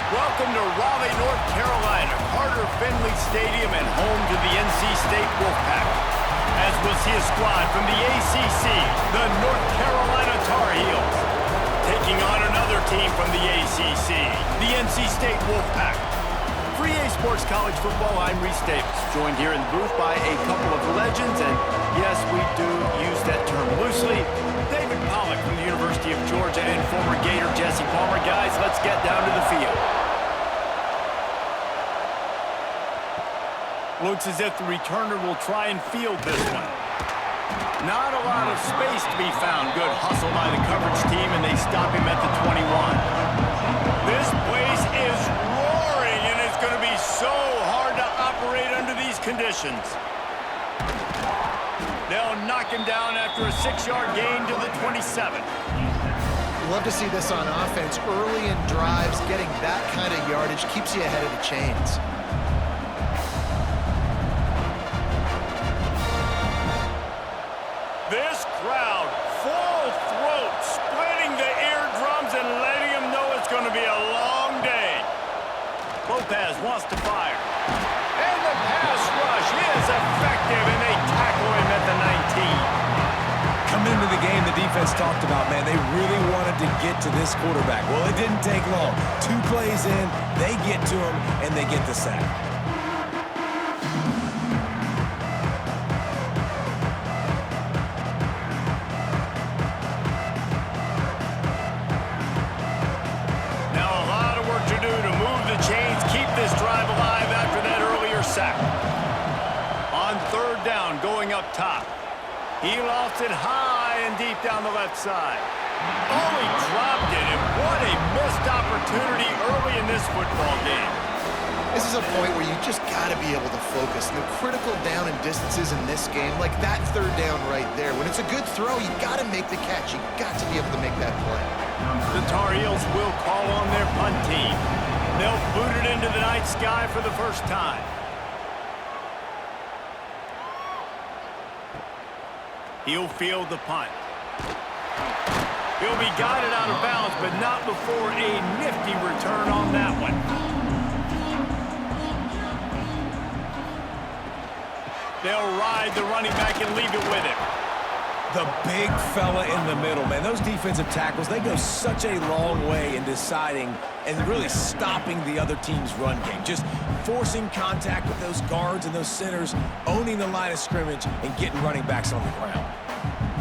Welcome to Raleigh, North Carolina, Carter Finley Stadium and home to the NC State Wolfpack. As we'll see a squad from the ACC, the North Carolina Tar Heels, taking on another team from the ACC, the NC State Wolfpack. For EA Sports College Football, I'm Reese Davis, joined here in the booth by a couple of legends, and yes, we do use that term loosely. David Pollock from the University of Georgia and former Gator Jesse Palmer. Guys, let's get down to the field. Looks as if the returner will try and field this one. Not a lot of space to be found. Good hustle by the coverage team, and they stop him at the 21. This place is roaring, and it's going to be so hard to operate under these conditions. They'll knock him down after a 6-yard gain to the 27. Love to see this on offense. Early in drives, getting that kind of yardage keeps you ahead of the chains. This crowd, full throat, splitting the eardrums and letting them know it's going to be a long day. Lopez wants to fire. And the pass rush is effective, and they tackle him at the 19. Coming into the game, the defense talked about, man, they really wanted to get to this quarterback. Well, it didn't take long. 2 plays in, they get to him, and they get the sack. Now a lot of work to do to move the chains, keep this drive alive after that earlier sack. On 3rd down, going up top. He lost it high and deep down the left side. Oh, he dropped it, and what a missed opportunity early in this football game. This is a point where you just got to be able to focus. The critical down and distances in this game, like that 3rd down right there. When it's a good throw, you got to make the catch. You got to be able to make that play. The Tar Heels will call on their punt team. They'll boot it into the night sky for the first time. He'll field the punt. He'll be guided out of bounds, but not before a nifty return on that one. They'll ride the running back and leave it with him. The big fella in the middle, man. Those defensive tackles, they go such a long way in deciding and really stopping the other team's run game. Just forcing contact with those guards and those centers, owning the line of scrimmage, and getting running backs on the ground.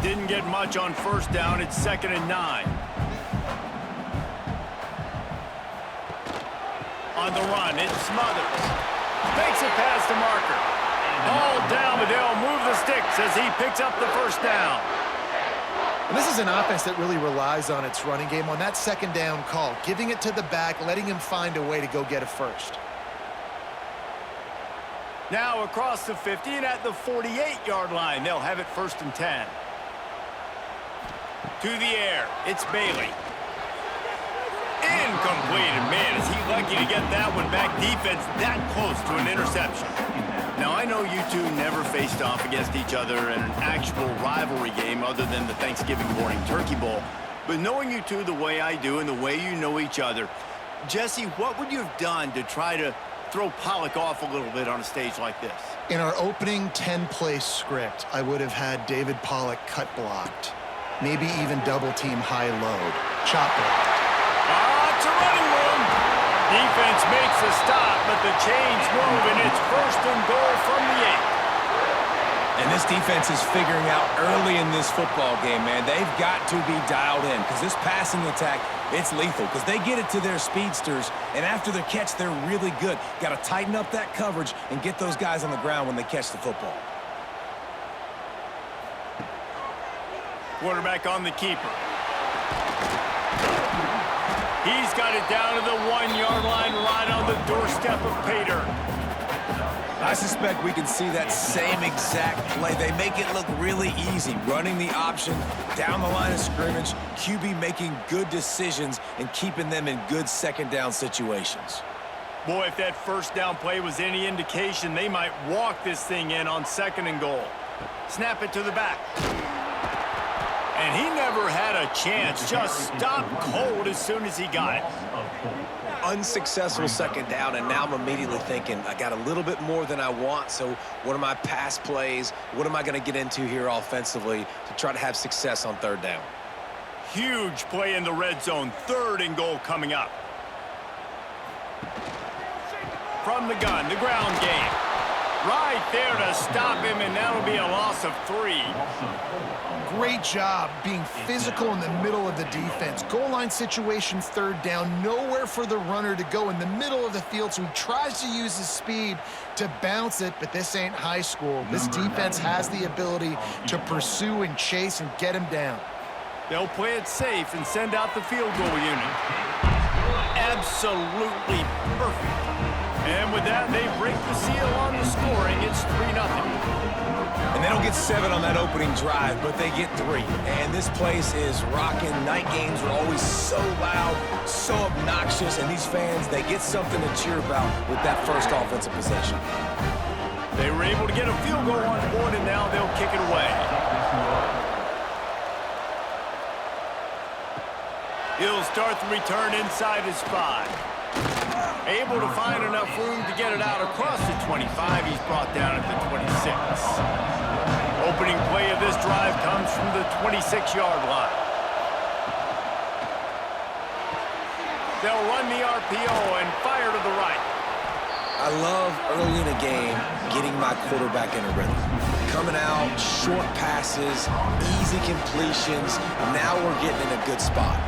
Didn't get much on 1st down. It's 2nd and 9. On the run, it Smothers. Makes it past the marker. Ball down, but they'll move the sticks as he picks up the 1st down. And this is an offense that really relies on its running game on that 2nd down call, giving it to the back, letting him find a way to go get a first. Now across the 50 and at the 48-yard line, they'll have it 1st and 10. To the air, it's Bailey. Incomplete, and man, is he lucky to get that one back. Defense that close to an interception. Now, I know you two never faced off against each other in an actual rivalry game other than the Thanksgiving morning Turkey Bowl. But knowing you two the way I do and the way you know each other, Jesse, what would you have done to try to throw Pollock off a little bit on a stage like this? In our opening 10-play script, I would have had David Pollock cut blocked. Maybe even double-team high-load. Chop blocked. It's a running room. Defense makes a stop, but the chains move, and it's 1st and goal from the 8. And this defense is figuring out early in this football game, man. They've got to be dialed in because this passing attack, it's lethal because they get it to their speedsters, and after the catch, they're really good. Got to tighten up that coverage and get those guys on the ground when they catch the football. Quarterback on the keeper. He's got it down to the 1-yard line right on the doorstep of Pater. I suspect we can see that same exact play. They make it look really easy, running the option down the line of scrimmage, QB making good decisions and keeping them in good 2nd down situations. Boy, if that 1st down play was any indication, they might walk this thing in on 2nd and goal. Snap it to the back. And he never had a chance, just stopped cold as soon as he got it. unsuccessful second down, and now I'm immediately thinking, I got a little bit more than I want, so what are my pass plays? What am I going to get into here offensively to try to have success on third down? Huge play in the red zone. 3rd and goal coming up. From the gun, the ground game. Right there to stop him, and that'll be a loss of 3. Great job being physical in the middle of the defense. Goal line situation, 3rd down, nowhere for the runner to go in the middle of the field, so he tries to use his speed to bounce it, but this ain't high school. This defense has the ability to pursue and chase and get him down. They'll play it safe and send out the field goal unit. Absolutely perfect. And with that, they break the seal on the scoring. It's 3-0. And they don't get 7 on that opening drive, but they get 3. And this place is rocking. Night games are always so loud, so obnoxious, and these fans, they get something to cheer about with that first offensive possession. They were able to get a field goal on board, and now they'll kick it away. He'll start the return inside his 5. Able to find enough room to get it out across the 25. He's brought down at the 26. Opening play of this drive comes from the 26-yard line. They'll run the RPO and fire to the right. I love early in a game getting my quarterback in a rhythm. Coming out, short passes, easy completions. Now we're getting in a good spot.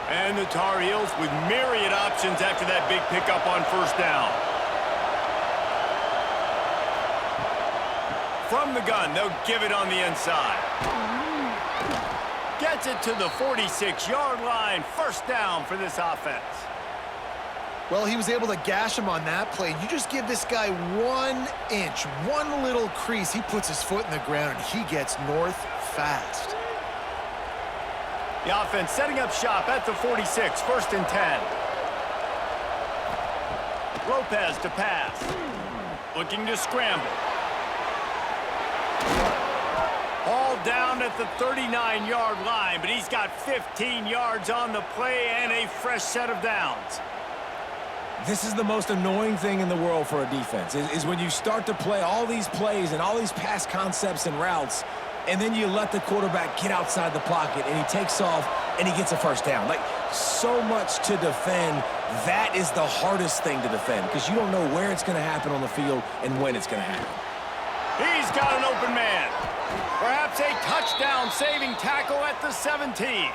And the Tar Heels with myriad options after that big pickup on 1st down. From the gun, they'll give it on the inside. Gets it to the 46-yard line. 1st down for this offense. Well, he was able to gash him on that play. You just give this guy 1 inch, one little crease. He puts his foot in the ground, and he gets north fast. The offense setting up shop at the 46, 1st and 10. Lopez to pass. Looking to scramble. All down at the 39-yard line, but he's got 15 yards on the play and a fresh set of downs. This is the most annoying thing in the world for a defense, is when you start to play all these plays and all these pass concepts and routes, and then you let the quarterback get outside the pocket, and he takes off, and he gets a 1st down. Like, so much to defend. That is the hardest thing to defend, because you don't know where it's going to happen on the field and when it's going to happen. He's got an open man. Perhaps a touchdown-saving tackle at the 17.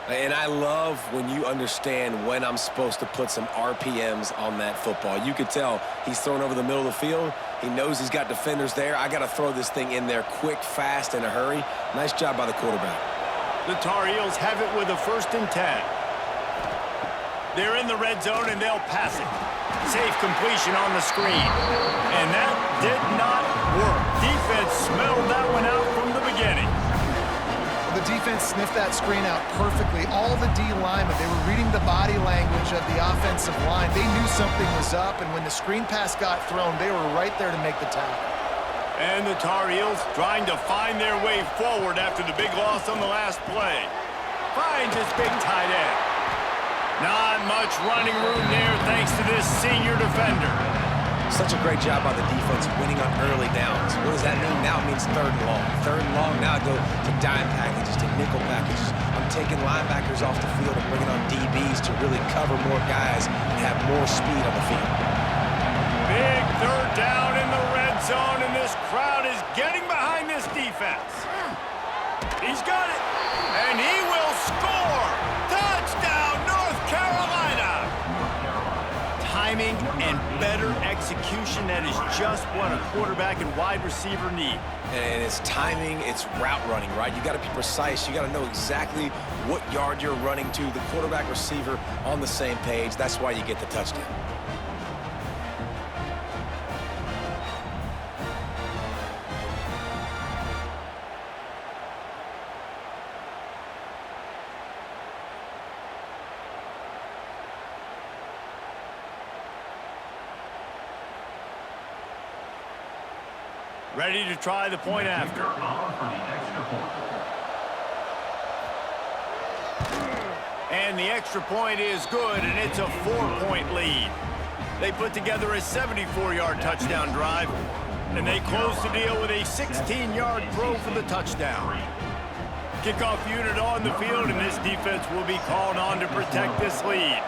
And I love when you understand when I'm supposed to put some RPMs on that football. You could tell he's throwing over the middle of the field. He knows he's got defenders there. I got to throw this thing in there quick, fast, in a hurry. Nice job by the quarterback. The Tar Heels have it with a 1st and 10. They're in the red zone, and they'll pass it. Safe completion on the screen. And that did not work. Defense smelled that one out from the beginning. The defense sniffed that screen out perfectly. All the D linemen, they were reading the body language of the offensive line. They knew something was up, and when the screen pass got thrown, they were right there to make the tackle. And the Tar Heels trying to find their way forward after the big loss on the last play. Finds his big tight end. Not much running room there thanks to this senior defender. Such a great job by the defense winning on early downs. What does that mean? Now it means 3rd and long. 3rd and long, now I go to dime packages, to nickel packages. I'm taking linebackers off the field and bringing on DBs to really cover more guys and have more speed on the field. Big 3rd down in the red zone, and this crowd is getting behind this defense. He's got it, and he will score. Touchdown, North Carolina. Timing and better execution, that is just what a quarterback and wide receiver need. And it's timing, it's route running, right? You got to be precise. You got to know exactly what yard you're running to. The quarterback receiver on the same page. That's why you get the touchdown. Ready to try the point after. And the extra point is good, and it's a 4-point lead. They put together a 74-yard touchdown drive, and they close the deal with a 16-yard throw for the touchdown. Kickoff unit on the field, and this defense will be called on to protect this lead.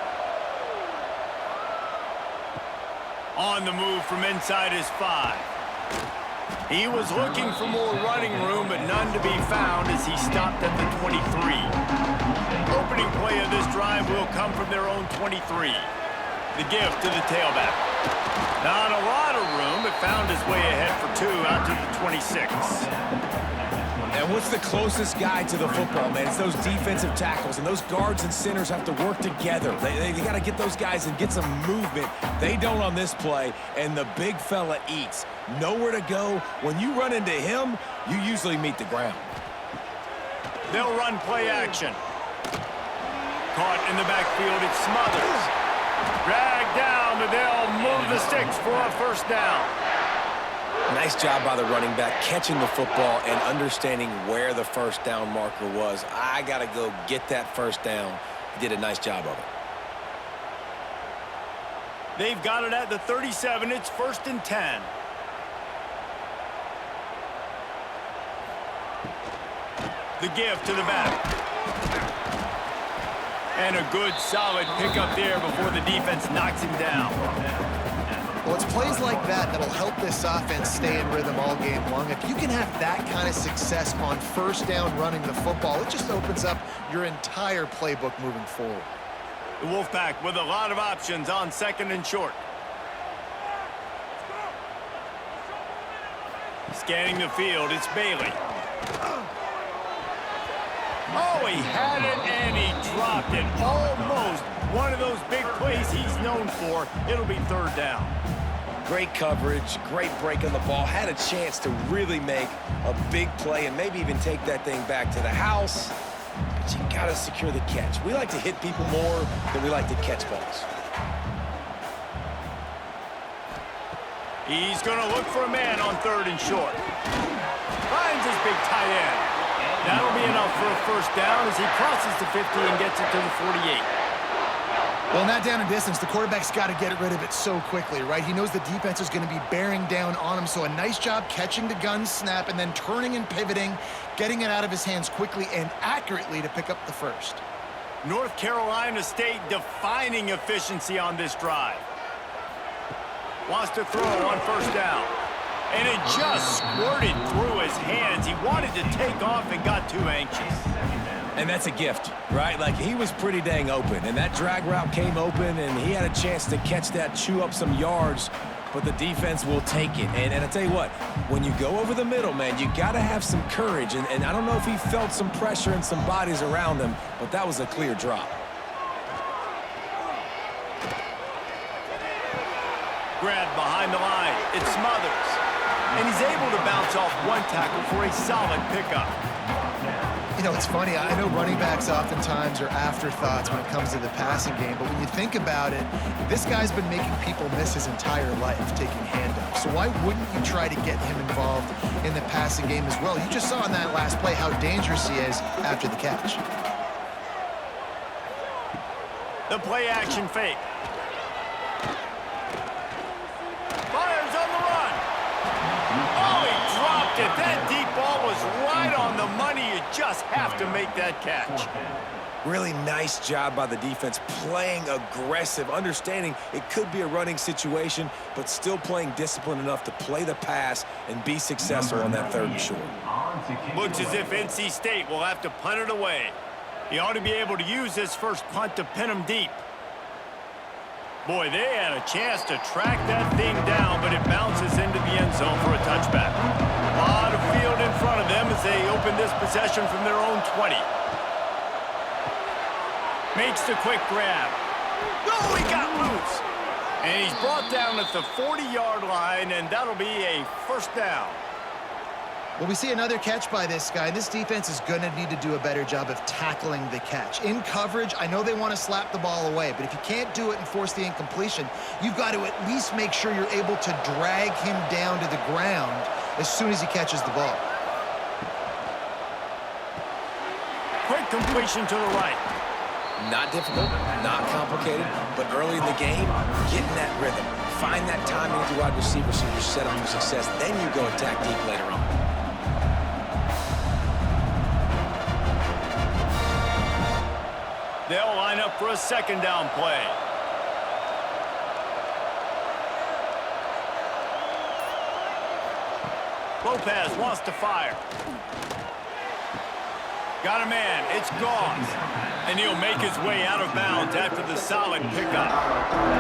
On the move from inside his 5. He was looking for more running room, but none to be found as he stopped at the 23. Opening play of this drive will come from their own 23. The gift to the tailback. Not a lot of room, but found his way ahead for 2 out to the 26. And what's the closest guy to the football, man? It's those defensive tackles, and those guards and centers have to work together. They got to get those guys and get some movement. They don't on this play, and the big fella eats. Nowhere to go. When you run into him, you usually meet the ground. They'll run play action. Caught in the backfield, it's Smothers. Dragged down, but they'll move the sticks for a first down. Nice job by the running back, catching the football and understanding where the first down marker was. I got to go get that first down. He did a nice job of it. They've got it at the 37. It's 1st and 10. The give to the back. And a good, solid pickup there before the defense knocks him down. Well, it's plays like that that'll help this offense stay in rhythm all game long. If you can have that kind of success on first down running the football, it just opens up your entire playbook moving forward. The Wolfpack with a lot of options on 2nd and short. Scanning the field, it's Bailey. Oh, he had it and he dropped it. Almost one of those big plays he's known for. It'll be 3rd down. Great coverage, great break on the ball. Had a chance to really make a big play and maybe even take that thing back to the house. But you got to secure the catch. We like to hit people more than we like to catch balls. He's going to look for a man on 3rd and short. Finds his big tight end. That'll be enough for a first down as he crosses the 50 and gets it to the 48. Well, in that down and distance, the quarterback's got to get rid of it so quickly, right? He knows the defense is going to be bearing down on him, so a nice job catching the gun snap and then turning and pivoting, getting it out of his hands quickly and accurately to pick up the first. North Carolina State defining efficiency on this drive. Wants to throw on first down. And it just squirted through his hands. He wanted to take off and got too anxious. And that's a gift, right? Like, he was pretty dang open, and that drag route came open, and he had a chance to catch that, chew up some yards, but the defense will take it. And I tell you what, when you go over the middle, man, you got to have some courage, and I don't know if he felt some pressure and some bodies around him, but that was a clear drop. Grabbed behind the line, it's Smothers. And he's able to bounce off one tackle for a solid pickup. You know, it's funny. I know running backs oftentimes are afterthoughts when it comes to the passing game, but when you think about it, this guy's been making people miss his entire life taking handoffs. So why wouldn't you try to get him involved in the passing game as well? You just saw in that last play how dangerous he is after the catch. The play action fake. Fires on the run. Oh, he dropped it. That deep ball was right on the money. You just have to make that catch. Really nice job by the defense, playing aggressive, understanding it could be a running situation, but still playing disciplined enough to play the pass and be successful on that 3rd and short. Looks as if NC State will have to punt it away. He ought to be able to use this first punt to pin him deep. Boy, they had a chance to track that thing down, but it bounces into the end zone for a touchback. A lot of field in front of them as they open this possession from their own 20. Makes the quick grab. Oh, he got loose. And he's brought down at the 40-yard line, and that'll be a first down. Well, we see another catch by this guy. This defense is going to need to do a better job of tackling the catch. In coverage, I know they want to slap the ball away, but if you can't do it and force the incompletion, you've got to at least make sure you're able to drag him down to the ground as soon as he catches the ball. Quick completion to the right. Not difficult, not complicated, but early in the game, get in that rhythm. Find that timing with your wide receiver so you're set up for success. Then you go attack deep later on. They'll line up for a second down play. Lopez wants to fire. Got a man. It's gone. And he'll make his way out of bounds after the solid pickup.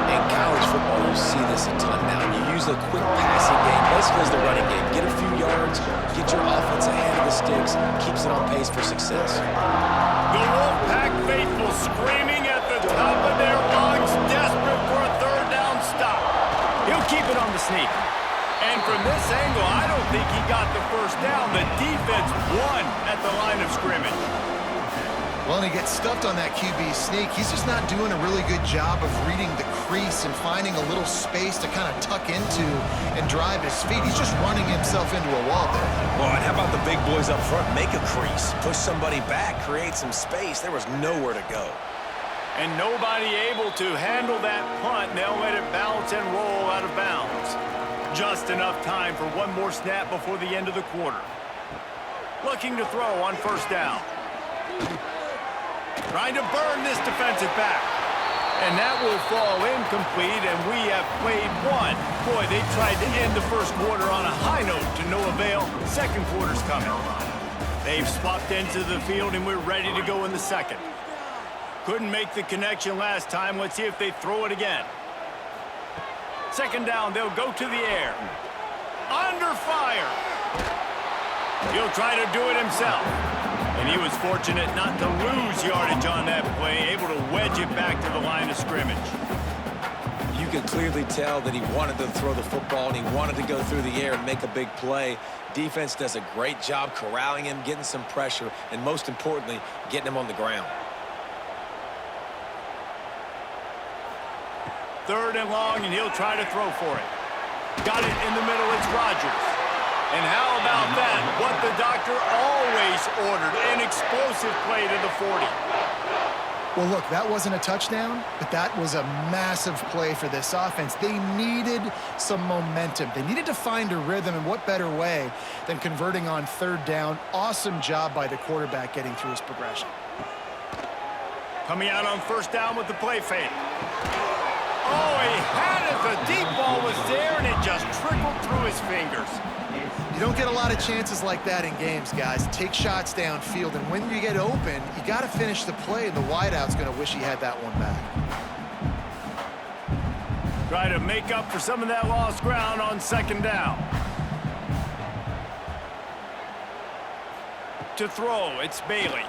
In college football, you see this a ton now. You use a quick passing game, basically as the running game. Get a few yards, get your offense ahead of the sticks, keeps it on pace for success. The Wolfpack faithful screaming at the top of their lungs, desperate for a third down stop. He'll keep it on the sneak. And from this angle, I don't think he got the first down. The defense won at the line of scrimmage. Well, and he gets stuffed on that QB sneak. He's just not doing a really good job of reading the crease and finding a little space to kind of tuck into and drive his feet. He's just running himself into a wall there. Well, and how about the big boys up front? Make a crease, push somebody back, create some space. There was nowhere to go. And nobody able to handle that punt. They'll let it bounce and roll out of bounds. Just enough time for one more snap before the end of the quarter. Looking to throw on first down. Trying to burn this defensive back. And that will fall incomplete, and we have played one. Boy, they tried to end the first quarter on a high note to no avail. Second quarter's coming. They've swapped ends of the field, and we're ready to go in the second. Couldn't make the connection last time. Let's see if they throw it again. Second down, they'll go to the air. Under fire. He'll try to do it himself. And he was fortunate not to lose yardage on that play, able to wedge it back to the line of scrimmage. You could clearly tell that he wanted to throw the football and he wanted to go through the air and make a big play. Defense does a great job corralling him, getting some pressure, and most importantly, getting him on the ground. Third and long, and he'll try to throw for it. Got it in the middle, it's Rodgers. And how about that? What the doctor always ordered, an explosive play to the 40. Well, look, that wasn't a touchdown, but that was a massive play for this offense. They needed some momentum. They needed to find a rhythm, and what better way than converting on third down. Awesome job by the quarterback getting through his progression. Coming out on first down with the play fake. Oh, he had it. The deep ball was there, and it just trickled through his fingers. You don't get a lot of chances like that in games, guys. Take shots downfield, and when you get open, you got to finish the play, and the wideout's going to wish he had that one back. Try to make up for some of that lost ground on second down. To throw, it's Bailey.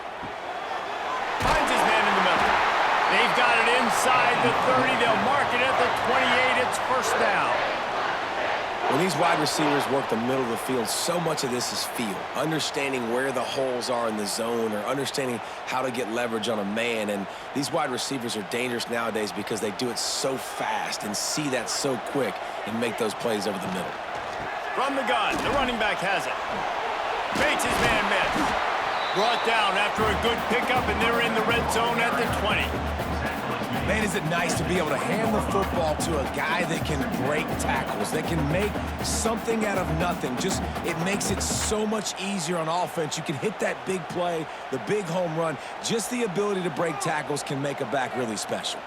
Finds his man in the middle. They've got it inside the 30. They'll mark it at the 28. It's first down. When these wide receivers work the middle of the field, so much of this is feel. Understanding where the holes are in the zone or understanding how to get leverage on a man. And these wide receivers are dangerous nowadays because they do it so fast and see that so quick and make those plays over the middle. From the gun, the running back has it. Makes his man miss. Brought down after a good pickup, and they're in the red zone at the 20. Man, is it nice to be able to hand the football to a guy that can break tackles, that can make something out of nothing. Just, it makes it so much easier on offense. You can hit that big play, the big home run. Just the ability to break tackles can make a back really special.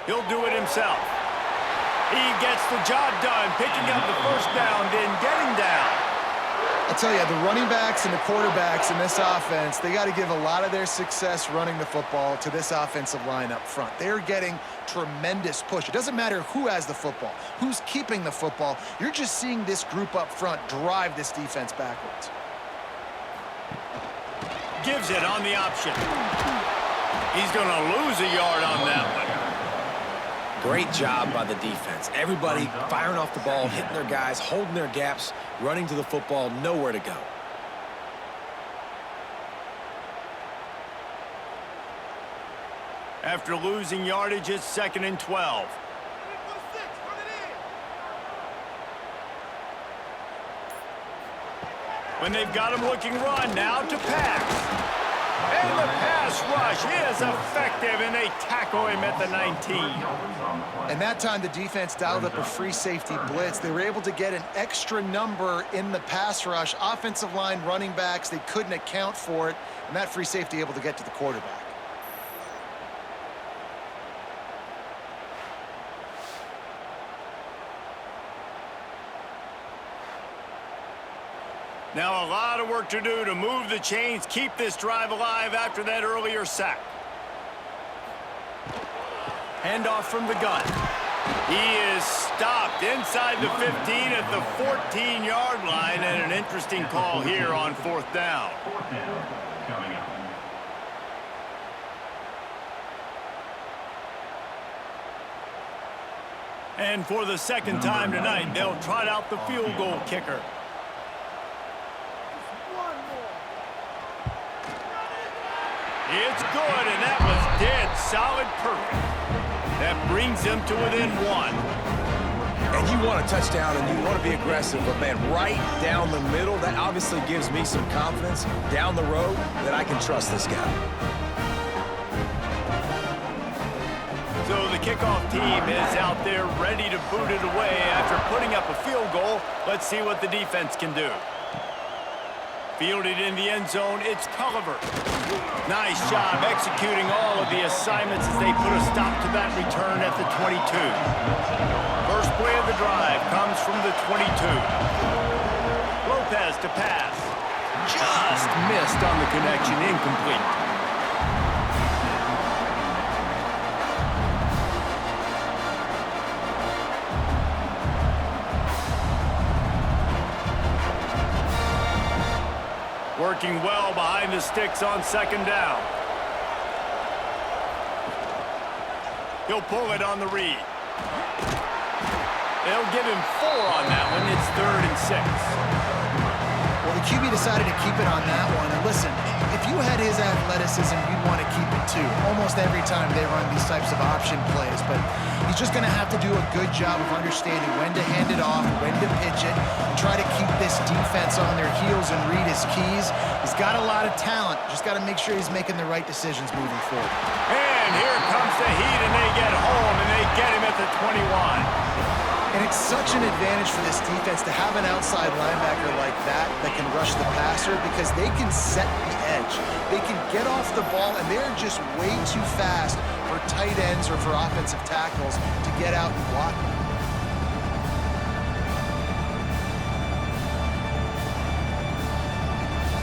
He'll do it himself. He gets the job done, picking up the first down, then getting down. I'll tell you, the running backs and the quarterbacks in this offense, they got to give a lot of their success running the football to this offensive line up front. They're getting tremendous push. It doesn't matter who has the football, who's keeping the football. You're just seeing this group up front drive this defense backwards. Gives it on the option. He's going to lose a yard on that one. Great job by the defense. Everybody firing off the ball, hitting their guys, holding their gaps, running to the football, nowhere to go. After losing yardage, it's 2nd and 12. When they've got him looking run, now to pass. And the pass rush is effective, and they tackle him at the 19. And that time, the defense dialed up a free safety blitz. They were able to get an extra number in the pass rush. Offensive line, running backs, they couldn't account for it. And that free safety able to get to the quarterback. Now a lot of work to do to move the chains, keep this drive alive after that earlier sack. Handoff from the gun. He is stopped inside the 15 at the 14-yard line, and an interesting call here on 4th down. And for the second time tonight, they'll trot out the field goal kicker. It's good, and that was dead solid perfect. That brings them to within 1. And you want a touchdown, and you want to be aggressive, but, man, right down the middle, that obviously gives me some confidence down the road that I can trust this guy. So the kickoff team is out there ready to boot it away after putting up a field goal. Let's see what the defense can do. Fielded in the end zone, it's Culliver. Nice job executing all of the assignments as they put a stop to that return at the 22. First play of the drive comes from the 22. Lopez to pass. Just missed on the connection, incomplete. Working well behind the sticks on 2nd down. He'll pull it on the read. They'll give him 4 on that one. It's 3rd and 6. Well, the QB decided to keep it on that one. And listen, if you had his athleticism, you'd want to keep it too. Almost every time they run these types of option plays. But he's just going to have to do a good job of understanding when to hand it off, when to pitch it, and try to keep this defense on their heels and read his keys. He's got a lot of talent. Just got to make sure he's making the right decisions moving forward. And here comes the heat, and they get home, and they get him at the 21. And it's such an advantage for this defense to have an outside linebacker like that can rush the passer, because they can set the edge. They can get off the ball, and they're just way too fast for tight ends or for offensive tackles to get out and block them.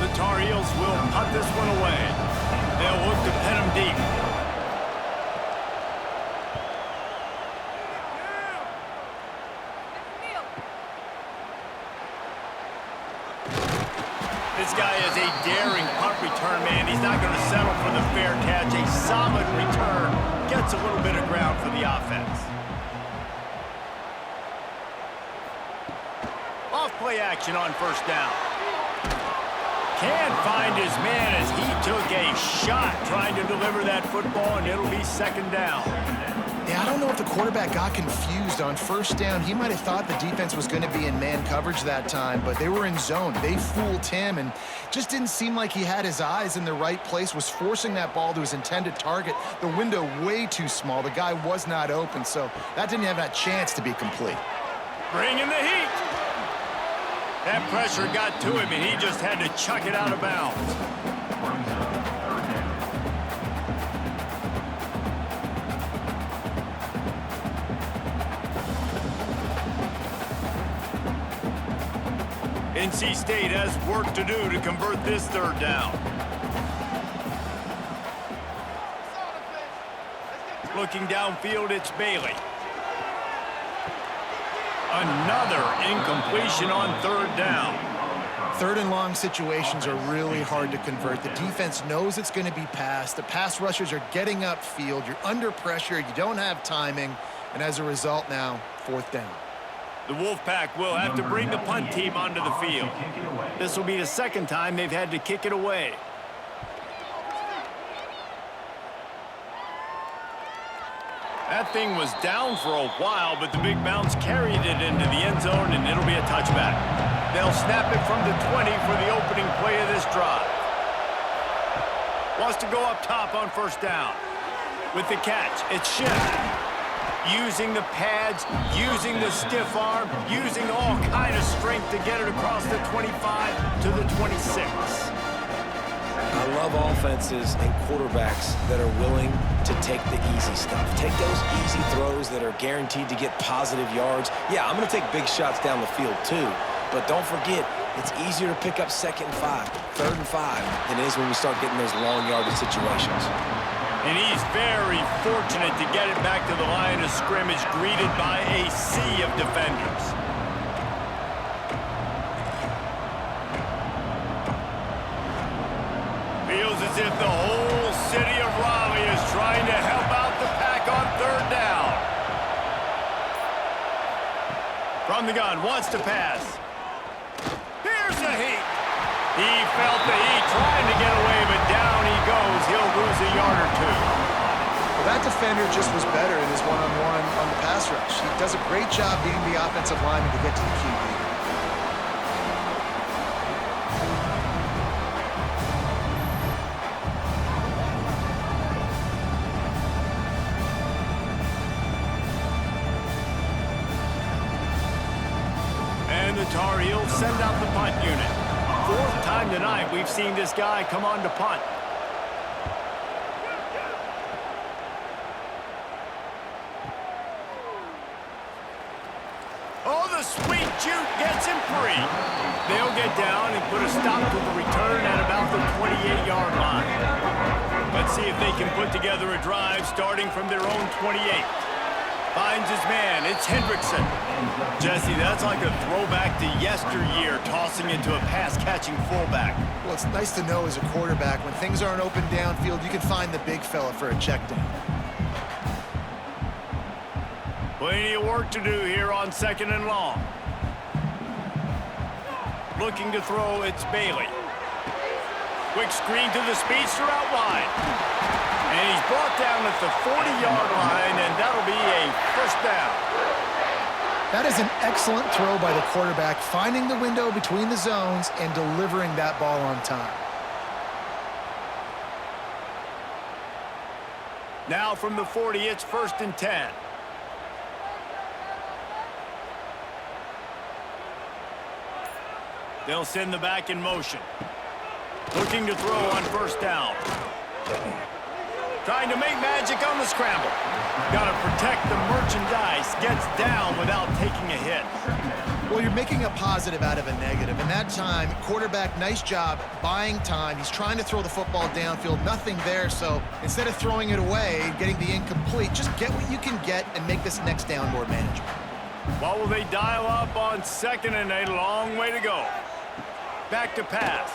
The Tar Heels will punt this one away. They'll look to pin him deep. This guy is a daring punt return man. He's not going to settle for the fair catch. A solid return. Gets a little bit of ground for the offense. Off play action on 1st down. Can't find his man as he took a shot trying to deliver that football, and it'll be 2nd down. Yeah, I don't know if the quarterback got confused on 1st down. He might have thought the defense was going to be in man coverage that time, but they were in zone. They fooled him, and just didn't seem like he had his eyes in the right place, was forcing that ball to his intended target. The window way too small. The guy was not open, so that didn't have that chance to be complete. Bringing the heat. That pressure got to him, and he just had to chuck it out of bounds. NC State has work to do to convert this 3rd down. Looking downfield, it's Bailey. Another incompletion on 3rd down. 3rd and long situations are really hard to convert. The defense knows it's going to be passed. The pass rushers are getting upfield. You're under pressure. You don't have timing. And as a result now, 4th down. The Wolfpack will have to bring the punt team onto the field. This will be the 2nd time they've had to kick it away. That thing was down for a while, but the big bounce carried it into the end zone, and it'll be a touchback. They'll snap it from the 20 for the opening play of this drive. Wants to go up top on first down. With the catch, it's Schiff. Using the pads, using the stiff arm, using all kind of strength to get it across the 25 to the 26. I love offenses and quarterbacks that are willing to take the easy stuff. Take those easy throws that are guaranteed to get positive yards. Yeah, I'm going to take big shots down the field too. But don't forget, it's easier to pick up 2nd and 5, 3rd and 5 than it is when we start getting those long yardage situations. And he's very fortunate to get it back to the line of scrimmage, greeted by a sea of defenders. Feels as if the whole city of Raleigh is trying to help out the Pack on 3rd down. From the gun, wants to pass. Here's the heat. He felt the heat trying to get away, but down he goes. He'll lose a yard or 2. Well, that defender just was better in his one-on-one on the pass rush. He does a great job beating the offensive lineman to get to the QB. And the Tar Heels send out the punt unit. 4th time tonight we've seen this guy come on to punt. Oh, the sweet juke gets him free. They'll get down and put a stop to the return at about the 28-yard line. Let's see if they can put together a drive starting from their own 28. Finds his man. It's Hendrickson. Jesse, that's like a throwback to yesteryear, tossing into a pass-catching fullback. Well, it's nice to know as a quarterback, when things aren't open downfield, you can find the big fella for a check down. Plenty of work to do here on 2nd and long. Looking to throw, it's Bailey. Quick screen to the speedster out wide. And he's brought down at the 40-yard line, and that'll be a 1st down. That is an excellent throw by the quarterback, finding the window between the zones and delivering that ball on time. Now from the 40, it's 1st and 10. They'll send the back in motion. Looking to throw on 1st down. Trying to make magic on the scramble. Got to protect the merchandise. Gets down without taking a hit. Well, you're making a positive out of a negative. And that time, quarterback, nice job buying time. He's trying to throw the football downfield. Nothing there. So instead of throwing it away, getting the incomplete, just get what you can get and make this next down more manageable. What will they dial up on 2nd and 8? A long way to go. Back to pass.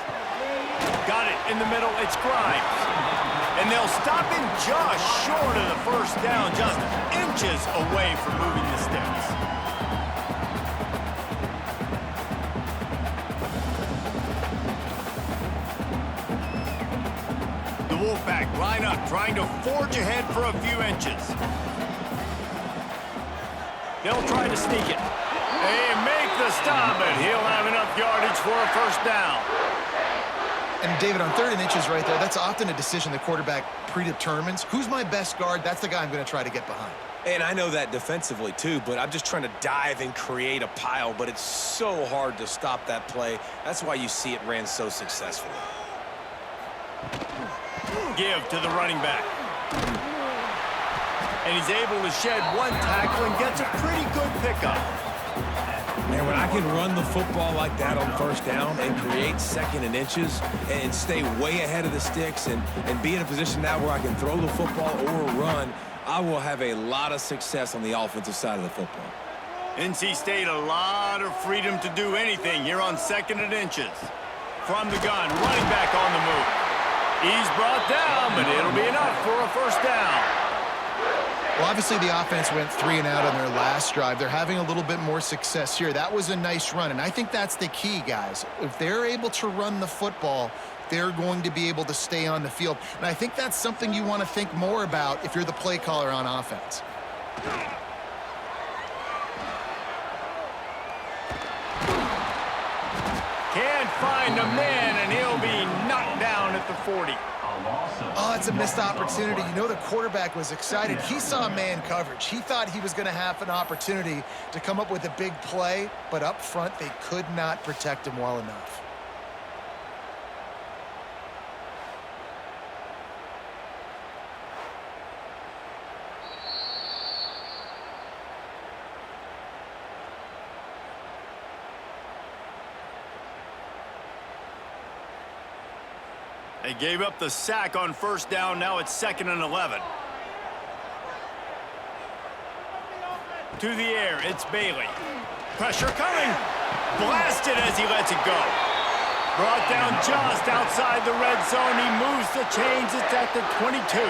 Got it in the middle. It's Grimes. And they'll stop him just short of the 1st down, just inches away from moving the sticks. The Wolfpack line up, trying to forge ahead for a few inches. They'll try to sneak it. They make the stop, but he'll have enough yardage for a 1st down. And David, on 3rd and inches right there, that's often a decision the quarterback predetermines. Who's my best guard? That's the guy I'm going to try to get behind. And I know that defensively too, but I'm just trying to dive and create a pile, but it's so hard to stop that play. That's why you see it ran so successfully. Give to the running back. And he's able to shed 1 tackle and gets a pretty good pickup. And when I can run the football like that on 1st down and create 2nd and inches and stay way ahead of the sticks and be in a position now where I can throw the football or run, I will have a lot of success on the offensive side of the football. NC State a lot of freedom to do anything here on 2nd and inches. From the gun, running back on the move. He's brought down, but it'll be enough for a 1st down. Well, obviously the offense went 3 and out on their last drive. They're having a little bit more success here. That was a nice run, and I think that's the key, guys. If they're able to run the football, they're going to be able to stay on the field. And I think that's something you want to think more about if you're the play caller on offense. find a man, and he'll be knocked down at the 40. Oh, it's a missed opportunity. You know the quarterback was excited. He saw man coverage. He thought he was going to have an opportunity to come up with a big play, but up front, they could not protect him well enough. They gave up the sack on first down. Now it's 2nd and 11. To the air, it's Bailey. Pressure coming. Blasted as he lets it go. Brought down just outside the red zone. He moves the chains. It's at the 22.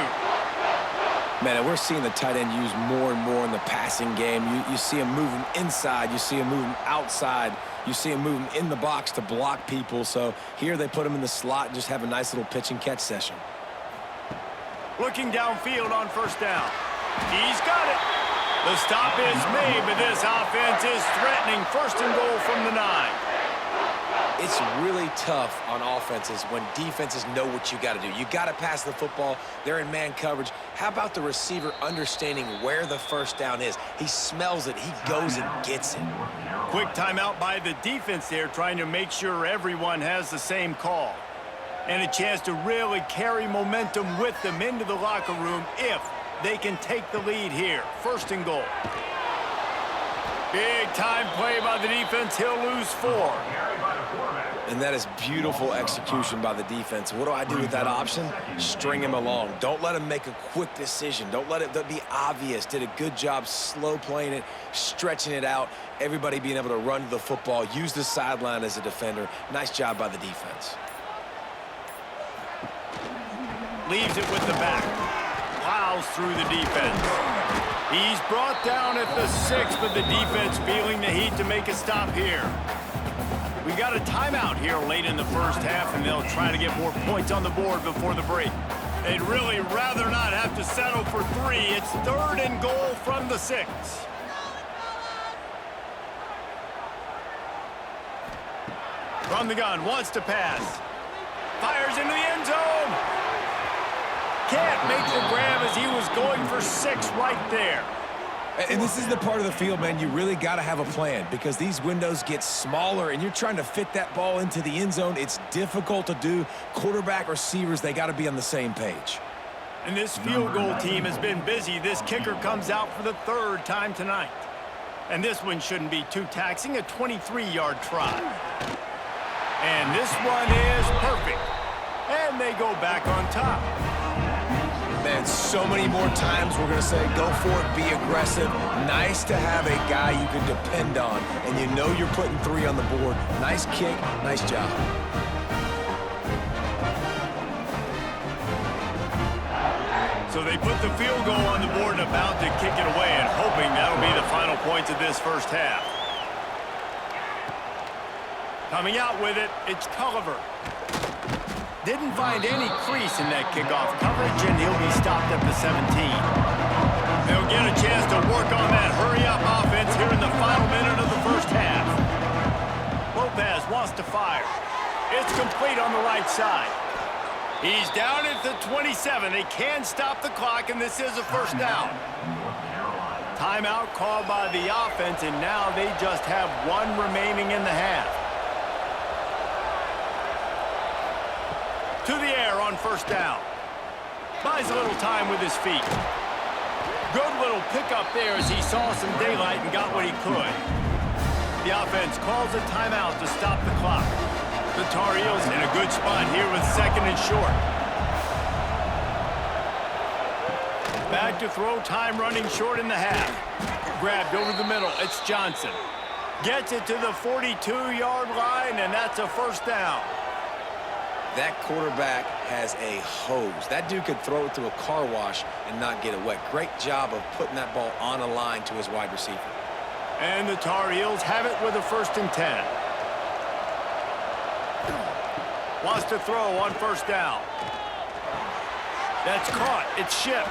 Man, we're seeing the tight end used more and more in the passing game. You see him moving inside. You see him moving outside. You see him moving in the box to block people. So here they put him in the slot and just have a nice little pitch and catch session. Looking downfield on first down. He's got it. The stop is made, but this offense is threatening. 1st and goal from the 9. It's really tough on offenses when defenses know what you got to do. You got to pass the football. They're in man coverage. How about the receiver understanding where the first down is? He smells it. He goes and gets it. Quick timeout by the defense there, trying to make sure everyone has the same call. And a chance to really carry momentum with them into the locker room if they can take the lead here. 1st and goal. Big time play by the defense. He'll lose 4. And that is beautiful execution by the defense. What do I do with that option? String him along. Don't let him make a quick decision. Don't let it be obvious. Did a good job slow playing it, stretching it out, everybody being able to run to the football, use the sideline as a defender. Nice job by the defense. Leaves it with the back. Plows through the defense. He's brought down at the 6, but the defense feeling the heat to make a stop here. We got a timeout here late in the first half, and they'll try to get more points on the board before the break. They'd really rather not have to settle for 3. It's 3rd and goal from the 6. From the gun, wants to pass. Fires into the end zone. Can't make the grab as he was going for 6 right there. And this is the part of the field, man, you really got to have a plan because these windows get smaller and you're trying to fit that ball into the end zone. It's difficult to do. Quarterback, receivers, they got to be on the same page. And this field goal team has been busy. This kicker comes out for the 3rd time tonight. And this one shouldn't be too taxing, a 23-yard try. And this one is perfect. And they go back on top. Man, so many more times we're going to say, go for it, be aggressive. Nice to have a guy you can depend on, and you know you're putting 3 on the board. Nice kick, nice job. So they put the field goal on the board and about to kick it away, and hoping that'll be the final points of this first half. Coming out with it, it's Culliver. Didn't find any crease in that kickoff coverage, and he'll be stopped at the 17. They'll get a chance to work on that hurry-up offense here in the final minute of the first half. Lopez wants to fire. It's complete on the right side. He's down at the 27. They can stop the clock, and this is a 1st down. Timeout called by the offense, and now they just have 1 remaining in the half. To the air on 1st down. Buys a little time with his feet. Good little pickup there as he saw some daylight and got what he could. The offense calls a timeout to stop the clock. The Tar Heels in a good spot here with 2nd and short. Back to throw, time running short in the half. Grabbed over the middle, it's Johnson. Gets it to the 42-yard line, and that's a 1st down. That quarterback has a hose. That dude could throw it through a car wash and not get it wet. Great job of putting that ball on a line to his wide receiver. And the Tar Heels have it with a 1st and 10. Wants to throw on 1st down. That's caught. It's shipped.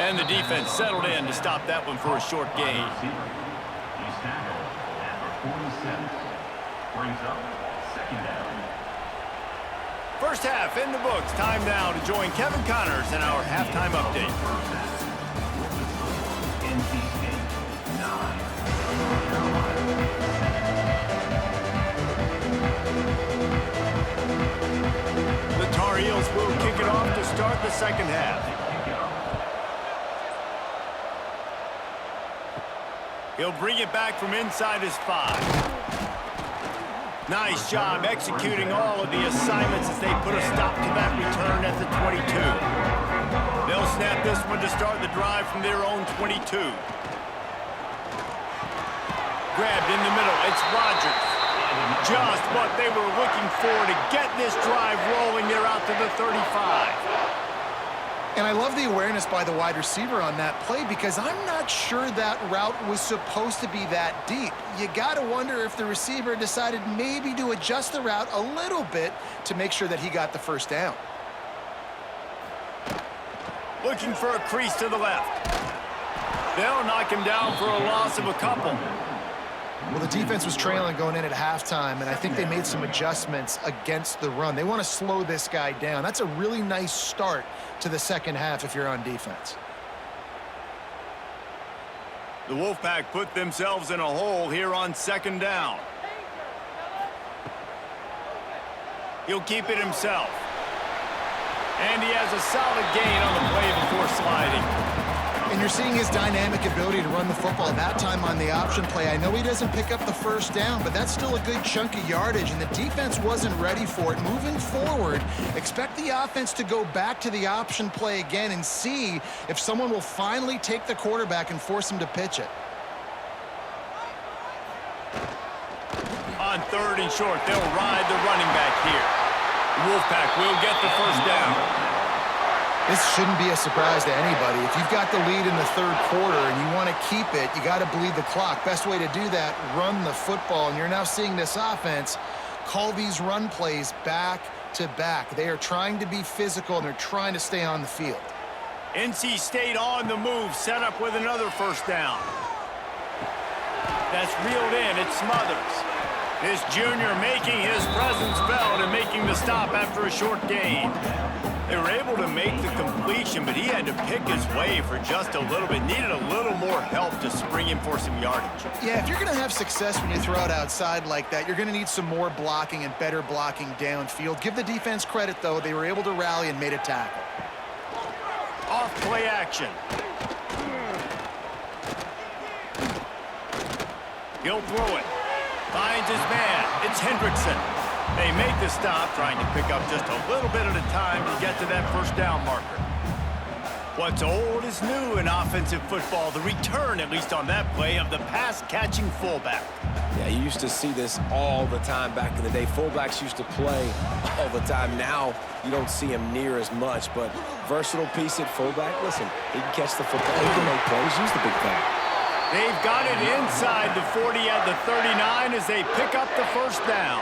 And the defense settled in to stop that one for a short gain. He's tackled at the 47. Brings up 2nd down. First half in the books. Time now to join Kevin Connors in our halftime update. The Tar Heels will kick it off to start the second half. He'll bring it back from inside his 5. Nice job executing all of the assignments as they put a stop to that return at the 22. They'll snap this one to start the drive from their own 22. Grabbed in the middle. It's Rodgers. Just what they were looking for to get this drive rolling. They're out to the 35. And I love the awareness by the wide receiver on that play because I'm not sure that route was supposed to be that deep. You got to wonder if the receiver decided maybe to adjust the route a little bit to make sure that he got the first down. Looking for a crease to the left. They'll knock him down for a loss of a couple. Well, the defense was trailing going in at halftime, and I think they made some adjustments against the run. They want to slow this guy down. That's a really nice start to the second half if you're on defense. The Wolfpack put themselves in a hole here on second down. He'll keep it himself. And he has a solid gain on the play before sliding. And you're seeing his dynamic ability to run the football, that time on the option play. I know he doesn't pick up the first down, but that's still a good chunk of yardage, and the defense wasn't ready for it. Moving forward, expect the offense to go back to the option play again and see if someone will finally take the quarterback and force him to pitch it. On third and short, they'll ride the running back here. The Wolfpack will get the first down. This shouldn't be a surprise to anybody. If you've got the lead in the third quarter and you want to keep it, you got to bleed the clock. Best way to do that, run the football. And you're now seeing this offense call these run plays back to back. They are trying to be physical, and they're trying to stay on the field. NC State on the move, set up with another first down. That's reeled in. It's Smothers. This junior making his presence felt and making the stop after a short gain. They were able to make the completion, but he had to pick his way for just a little bit. Needed a little more help to spring him for some yardage. Yeah, if you're going to have success when you throw it outside like that, you're going to need some more blocking and better blocking downfield. Give the defense credit, though. They were able to rally and made a tackle. Off play action. He'll throw it. Finds his man. It's Hendrickson. They make the stop, trying to pick up just a little bit at a time to get to that first down marker. What's old is new in offensive football. The return, at least on that play, of the pass-catching fullback. Yeah, you used to see this all the time back in the day. Fullbacks used to play all the time. Now you don't see him near as much, but versatile piece at fullback. Listen, he can catch the football. He can make plays. Use the big thing. They've got it inside the 40 at the 39 as they pick up the first down.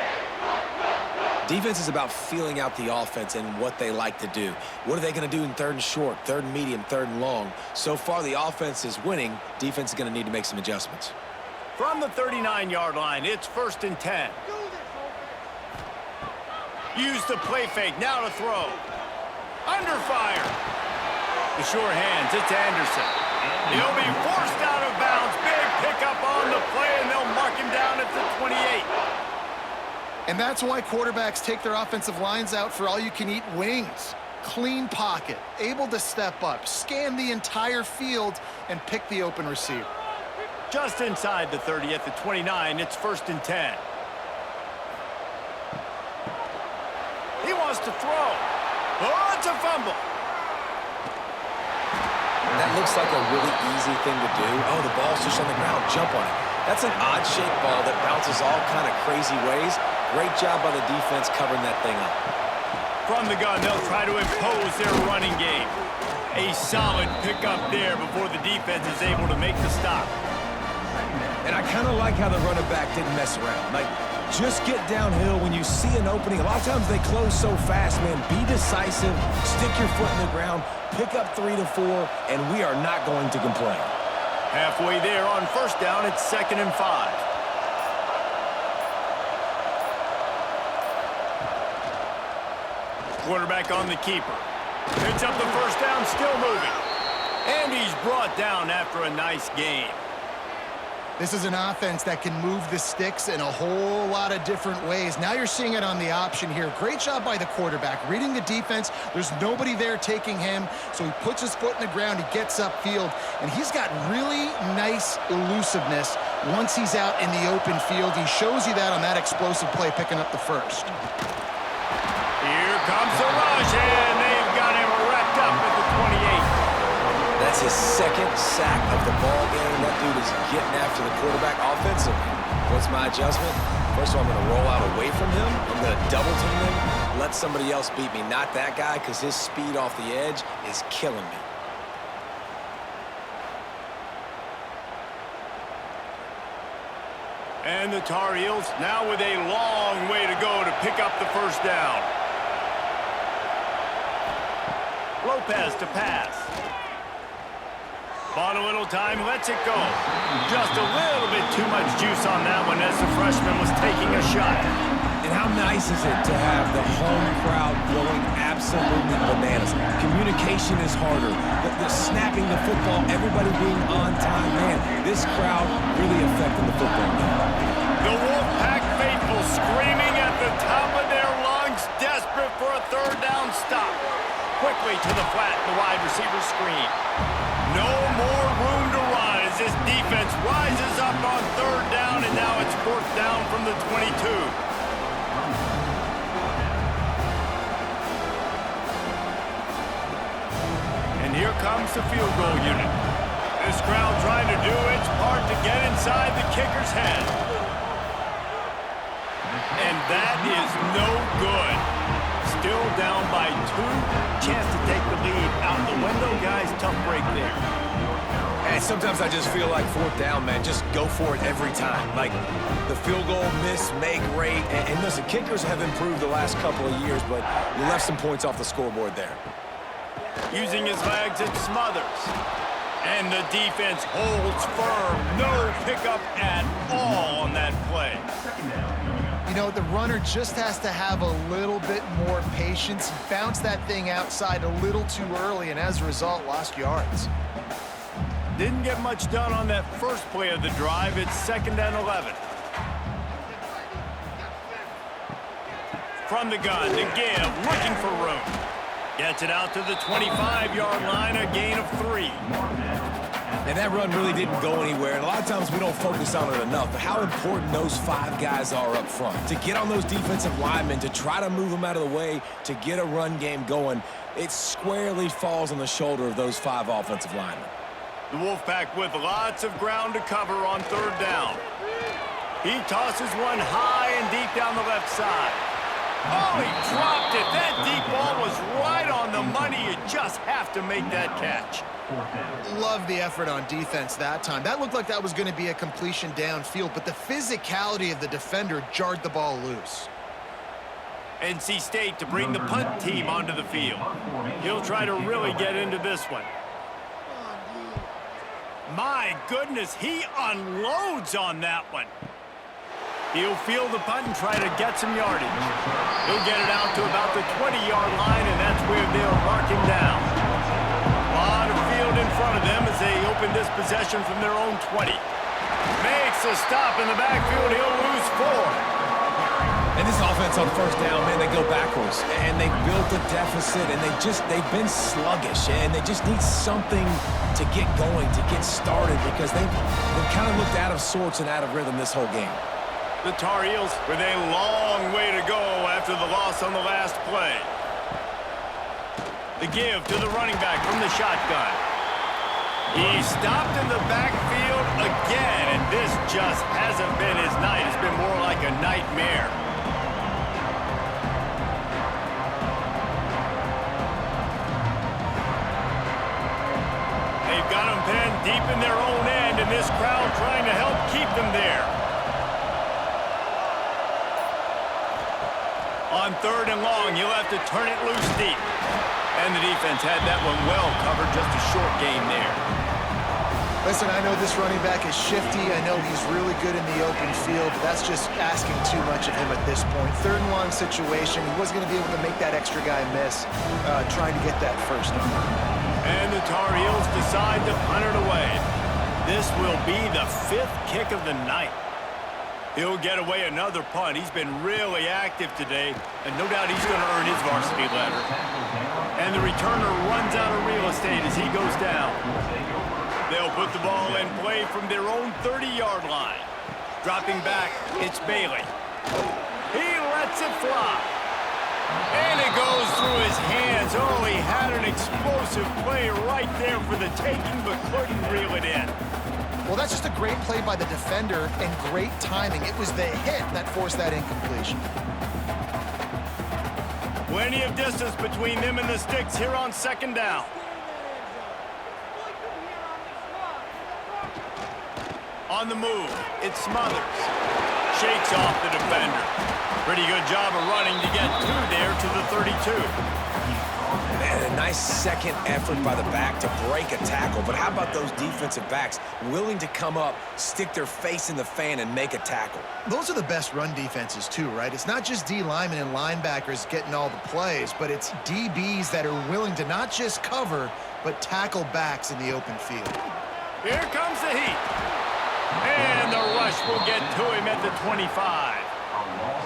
Defense is about feeling out the offense and what they like to do. What are they going to do in third and short, third and medium, third and long? So far, the offense is winning. Defense is going to need to make some adjustments. From the 39-yard line, it's 1st and 10. Use the play fake, now to throw. Under fire. The sure hands, it's Anderson. He'll be forced out of bounds. Big pickup on the play, and they'll mark him down at the 28. And that's why quarterbacks take their offensive lines out for all-you-can-eat wings. Clean pocket, able to step up, scan the entire field, and pick the open receiver. Just inside the 30 at the 29, it's 1st and 10. He wants to throw. Oh, it's a fumble. That looks like a really easy thing to do. Oh, the ball's just on the ground. Jump on it. That's an odd-shaped ball that bounces all kind of crazy ways. Great job by the defense covering that thing up. From the gun, they'll try to impose their running game. A solid pickup there before the defense is able to make the stop. And I kind of like how the running back didn't mess around. Like, just get downhill when you see an opening. A lot of times they close so fast, man. Be decisive, stick your foot in the ground, pick up 3 to 4, and we are not going to complain. Halfway there on first down, it's 2nd and 5. Quarterback on the keeper. Picks up the first down, still moving. And he's brought down after a nice gain. This is an offense that can move the sticks in a whole lot of different ways. Now you're seeing it on the option here. Great job by the quarterback. Reading the defense, there's nobody there taking him, so he puts his foot in the ground, he gets upfield, and he's got really nice elusiveness once he's out in the open field. He shows you that on that explosive play, picking up the first. Here comes the rush, and they've got him wrapped up at the 28. That's his second sack of the ball game. That dude is getting after the quarterback offensively. What's my adjustment? First of all, I'm going to roll out away from him. I'm going to double team him, let somebody else beat me. Not that guy, because his speed off the edge is killing me. And the Tar Heels now with a long way to go to pick up the first down. Lopez to pass. Bought a little time, lets it go. Just a little bit too much juice on that one as the freshman was taking a shot. And how nice is it to have the home crowd going absolutely bananas? Communication is harder. The snapping the football, everybody being on time. Man, this crowd really affecting the football game. The Wolfpack faithful screaming at the top of their lungs, desperate for a third down stop. Quickly to the flat, the wide receiver screen. No more room to run as this defense rises up on third down, and now it's fourth down from the 22. And here comes the field goal unit. This crowd trying to do its part to get inside the kicker's head. And that is no good. Still down by 2. Chance to take the lead out the window, guys. Tough break there. And sometimes I just feel like fourth down, man. Just go for it every time. Like the field goal miss, make rate. And listen, kickers have improved the last couple of years, but you left some points off the scoreboard there. Using his legs, it smothers. And the defense holds firm. No pickup at all on that play. You know, the runner just has to have a little bit more patience. He bounced that thing outside a little too early, and as a result, lost yards. Didn't get much done on that first play of the drive. It's 2nd and 11. From the gun, the give, looking for room. Gets it out to the 25-yard line, a gain of 3. And that run really didn't go anywhere. And a lot of times we don't focus on it enough. But how important those 5 guys are up front. To get on those defensive linemen, to try to move them out of the way, to get a run game going, it squarely falls on the shoulder of those 5 offensive linemen. The Wolfpack with lots of ground to cover on third down. He tosses one high and deep down the left side. Oh, he dropped it. That deep ball was right on the money. You just have to make that catch. Love the effort on defense that time. That looked like that was going to be a completion downfield, but the physicality of the defender jarred the ball loose. NC State to bring the punt team onto the field. He'll try to really get into this one. My goodness, he unloads on that one. He'll field the punt and try to get some yardage. He'll get it out to about the 20-yard line, and that's where they'll mark him down. A lot of field in front of them as they open this possession from their own 20. Makes a stop in the backfield. He'll lose 4. And this offense on first down, man, they go backwards. And they built a deficit, and they've been sluggish. And they just need something to get going, to get started, because they've kind of looked out of sorts and out of rhythm this whole game. The Tar Heels with a long way to go after the loss on the last play. The give to the running back from the shotgun. He stopped in the backfield again, and this just hasn't been his night. It's been more like a nightmare. They've got him pinned deep in their own end, and this crowd trying to help keep them there. On third and long, he'll have to turn it loose deep. And the defense had that one well covered, just a short gain there. Listen, I know this running back is shifty. I know he's really good in the open field, but that's just asking too much of him at this point. 3rd and long situation. He wasn't going to be able to make that extra guy miss, trying to get that first down. And the Tar Heels decide to punt it away. This will be the 5th kick of the night. He'll get away another punt. He's been really active today, and no doubt he's going to earn his varsity letter. And the returner runs out of real estate as he goes down. They'll put the ball in play from their own 30-yard line. Dropping back, it's Bailey. He lets it fly. And it goes through his hands. Oh, he had an explosive play right there for the taking, but couldn't reel it in. Well, that's just a great play by the defender and great timing. It was the hit that forced that incompletion. Plenty of distance between them and the sticks here on 2nd down. On the move, it's Smothers. Shakes off the defender. Pretty good job of running to get there to the 32. Man, a nice second effort by the back to break a tackle. But how about those defensive backs willing to come up, stick their face in the fan, and make a tackle? Those are the best run defenses too, right? It's not just D linemen and linebackers getting all the plays, but it's DBs that are willing to not just cover, but tackle backs in the open field. Here comes the heat. And the rush will get to him at the 25.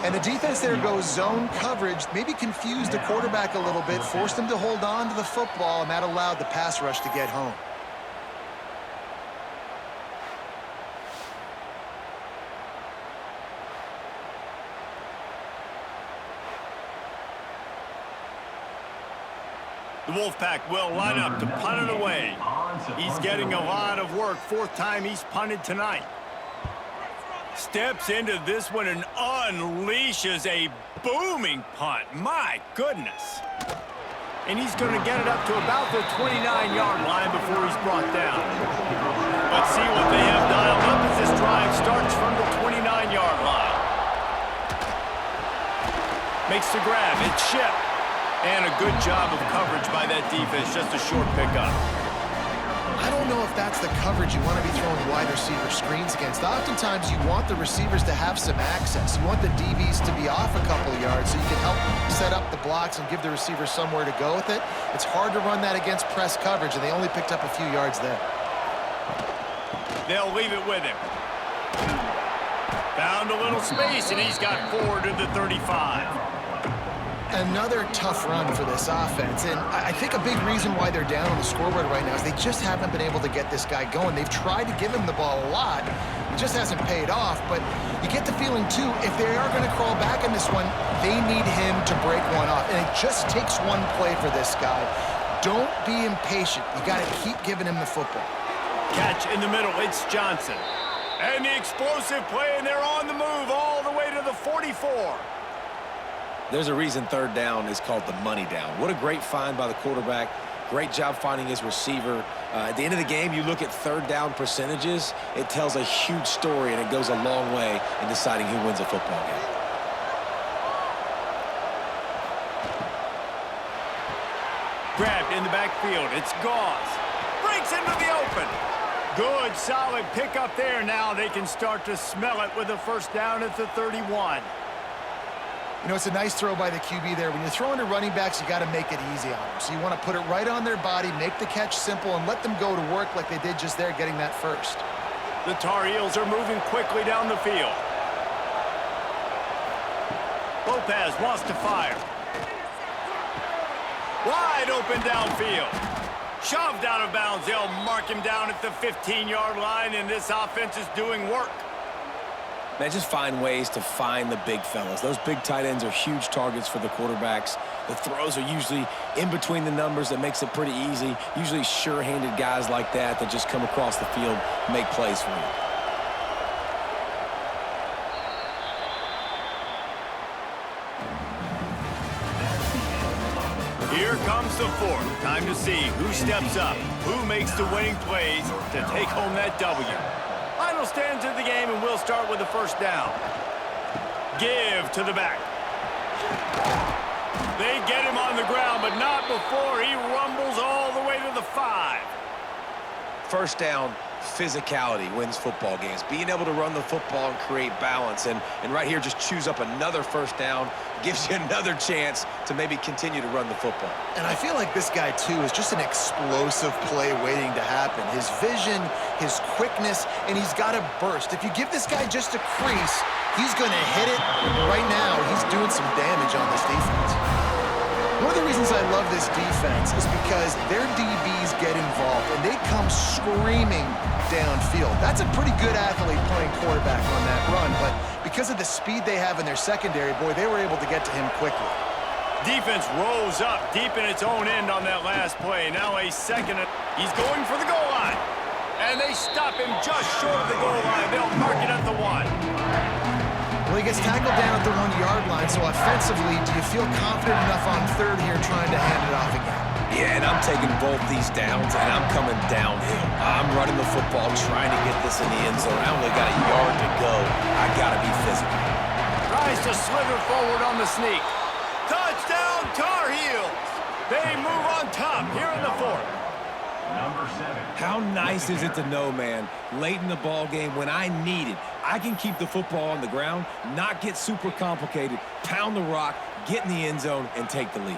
And the defense there goes zone coverage, maybe confused the quarterback a little bit, forced him to hold on to the football, and that allowed the pass rush to get home. The Wolfpack will line up to punt it away. He's getting a lot of work. 4th time he's punted tonight. Steps into this one and unleashes a booming punt. My goodness. And he's going to get it up to about the 29-yard line before he's brought down. Let's see what they have dialed up as this drive starts from the 29-yard line. Makes the grab. It's Ship. And a good job of coverage by that defense. Just a short pickup. I don't know if that's the coverage you want to be throwing wide receiver screens against. Oftentimes, you want the receivers to have some access. You want the DBs to be off a couple of yards so you can help set up the blocks and give the receiver somewhere to go with it. It's hard to run that against press coverage, and they only picked up a few yards there. They'll leave it with him. Found a little space, and he's got 4 to the 35. Another tough run for this offense, and I think a big reason why they're down on the scoreboard right now is they just haven't been able to get this guy going. They've tried to give him the ball a lot. It just hasn't paid off, but you get the feeling, too, if they are going to crawl back in this one, they need him to break one off, and it just takes one play for this guy. Don't be impatient. You got to keep giving him the football. Catch in the middle, it's Johnson. And the explosive play, and they're on the move all the way to the 44. There's a reason 3rd down is called the money down. What a great find by the quarterback. Great job finding his receiver. At the end of the game, you look at 3rd down percentages. It tells a huge story, and it goes a long way in deciding who wins a football game. Grabbed in the backfield. It's Gauze. Breaks into the open. Good, solid pickup there. Now they can start to smell it with a 1st down at the 31. You know, it's a nice throw by the QB there. When you're throwing to running backs, you got to make it easy on them. So you want to put it right on their body, make the catch simple, and let them go to work like they did just there, getting that first. The Tar Heels are moving quickly down the field. Lopez wants to fire. Wide open downfield. Shoved out of bounds. They'll mark him down at the 15-yard line, and this offense is doing work. Man, just find ways to find the big fellas. Those big tight ends are huge targets for the quarterbacks. The throws are usually in between the numbers. That makes it pretty easy. Usually sure-handed guys like that just come across the field, make plays for you. Here comes the 4th. Time to see who steps up, who makes the winning plays to take home that W. Final stands of the game, and we'll start with the 1st down. Give to the back. They get him on the ground, but not before he rumbles all the way to the 5. 1st down, physicality wins football games. Being able to run the football and create balance. And right here, just choose up another first down. Gives you another chance to maybe continue to run the football. And I feel like this guy, too, is just an explosive play waiting to happen. His vision, his quickness, and he's got a burst. If you give this guy just a crease, he's going to hit it. Right now, he's doing some damage on this defense. One of the reasons I love this defense is because their DBs get involved, and they come screaming downfield. That's a pretty good athlete playing quarterback on that run, but because of the speed they have in their secondary, boy, they were able to get to him quickly. Defense rolls up deep in its own end on that last play. Now a second. He's going for the goal line. And they stop him just short of the goal line. They'll mark it at the 1. Well, he gets tackled down at the 1-yard line, so offensively, do you feel confident enough on third here trying to hand it off again? Yeah, and I'm taking both these downs, and I'm coming downhill. I'm running the football, trying to get this in the end zone. I only got a yard to go. I got to be physical. Tries to slither forward on the sneak. Touchdown, Tar Heels! They move on top here in the 4th. How nice is it to know, man, late in the ball game when I need it, I can keep the football on the ground, not get super complicated, pound the rock, get in the end zone, and take the lead.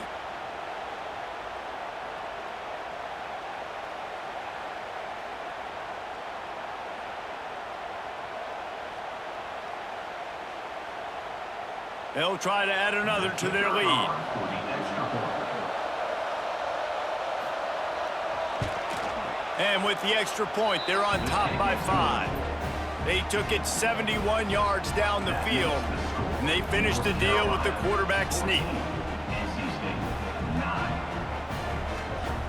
They'll try to add another to their lead. And with the extra point, they're on top by 5. They took it 71 yards down the field, and they finished the deal with the quarterback sneak.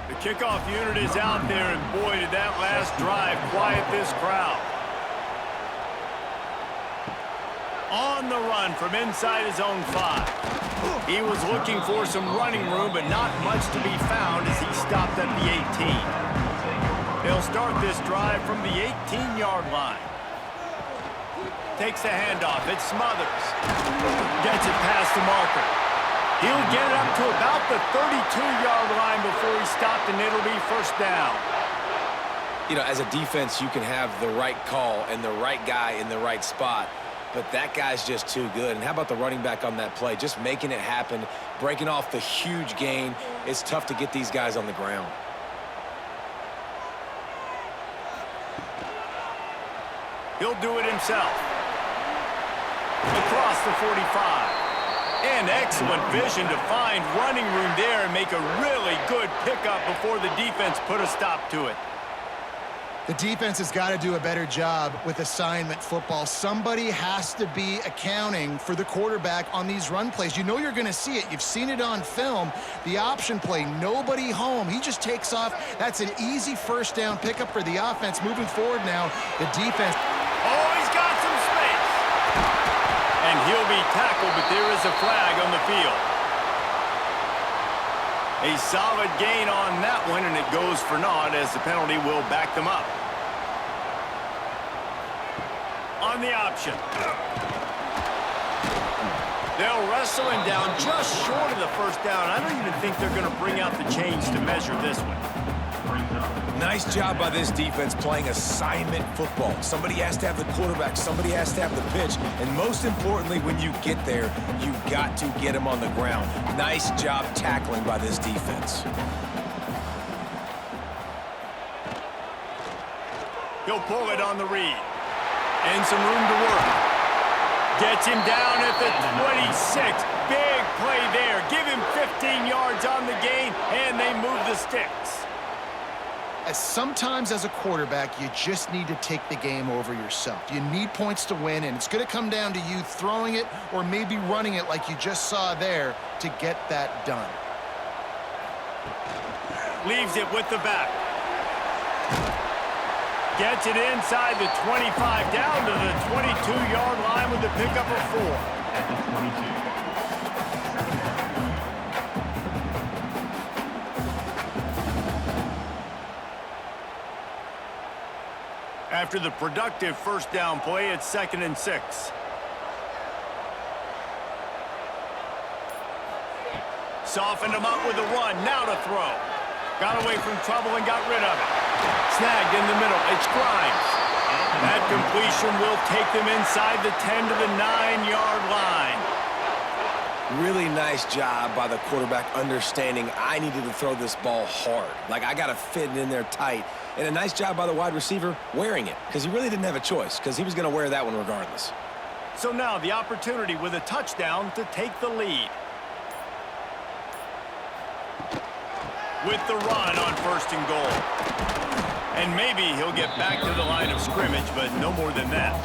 The kickoff unit is out there, and boy, did that last drive quiet this crowd. On the run from inside his own 5. He was looking for some running room, but not much to be found as he stopped at the 18. They'll start this drive from the 18-yard line. Takes the handoff. It Smothers. Gets it past the marker. He'll get it up to about the 32-yard line before he stopped, and it'll be first down. You know, as a defense, you can have the right call and the right guy in the right spot, but that guy's just too good. And how about the running back on that play? Just making it happen, breaking off the huge gain. It's tough to get these guys on the ground. He'll do it himself. Across the 45. And excellent vision to find running room there and make a really good pickup before the defense put a stop to it. The defense has got to do a better job with assignment football. Somebody has to be accounting for the quarterback on these run plays. You know you're going to see it. You've seen it on film. The option play, nobody home. He just takes off. That's an easy first down pickup for the offense. Moving forward now, the defense. Oh, he's got some space. And he'll be tackled, but there is a flag on the field. A solid gain on that one, and it goes for naught as the penalty will back them up. On the option. They'll wrestle him down just short of the first down. I don't even think they're going to bring out the chains to measure this one. Nice job by this defense playing assignment football. Somebody has to have the quarterback, somebody has to have the pitch, and most importantly, when you get there, you got to get him on the ground. Nice job tackling by this defense. He'll pull it on the read. And some room to work. Gets him down at the 26. Big play there. Give him 15 yards on the gain, and they move the sticks. Sometimes as a quarterback, you just need to take the game over yourself. You need points to win, and it's going to come down to you throwing it or maybe running it like you just saw there to get that done. Leaves it with the back. Gets it inside the 25, down to the 22-yard line with the pickup of 4. At the 22. After the productive first down play, it's 2nd and 6. Softened him up with a run. Now to throw. Got away from trouble and got rid of it. Snagged in the middle. It's Grimes. That completion will take them inside the 10 to the 9-yard line. Really nice job by the quarterback understanding I needed to throw this ball hard. Like, I got to fit it in there tight. And a nice job by the wide receiver wearing it, because he really didn't have a choice, because he was going to wear that one regardless. So now the opportunity with a touchdown to take the lead. With the run on 1st and goal. And maybe he'll get back to the line of scrimmage, but no more than that.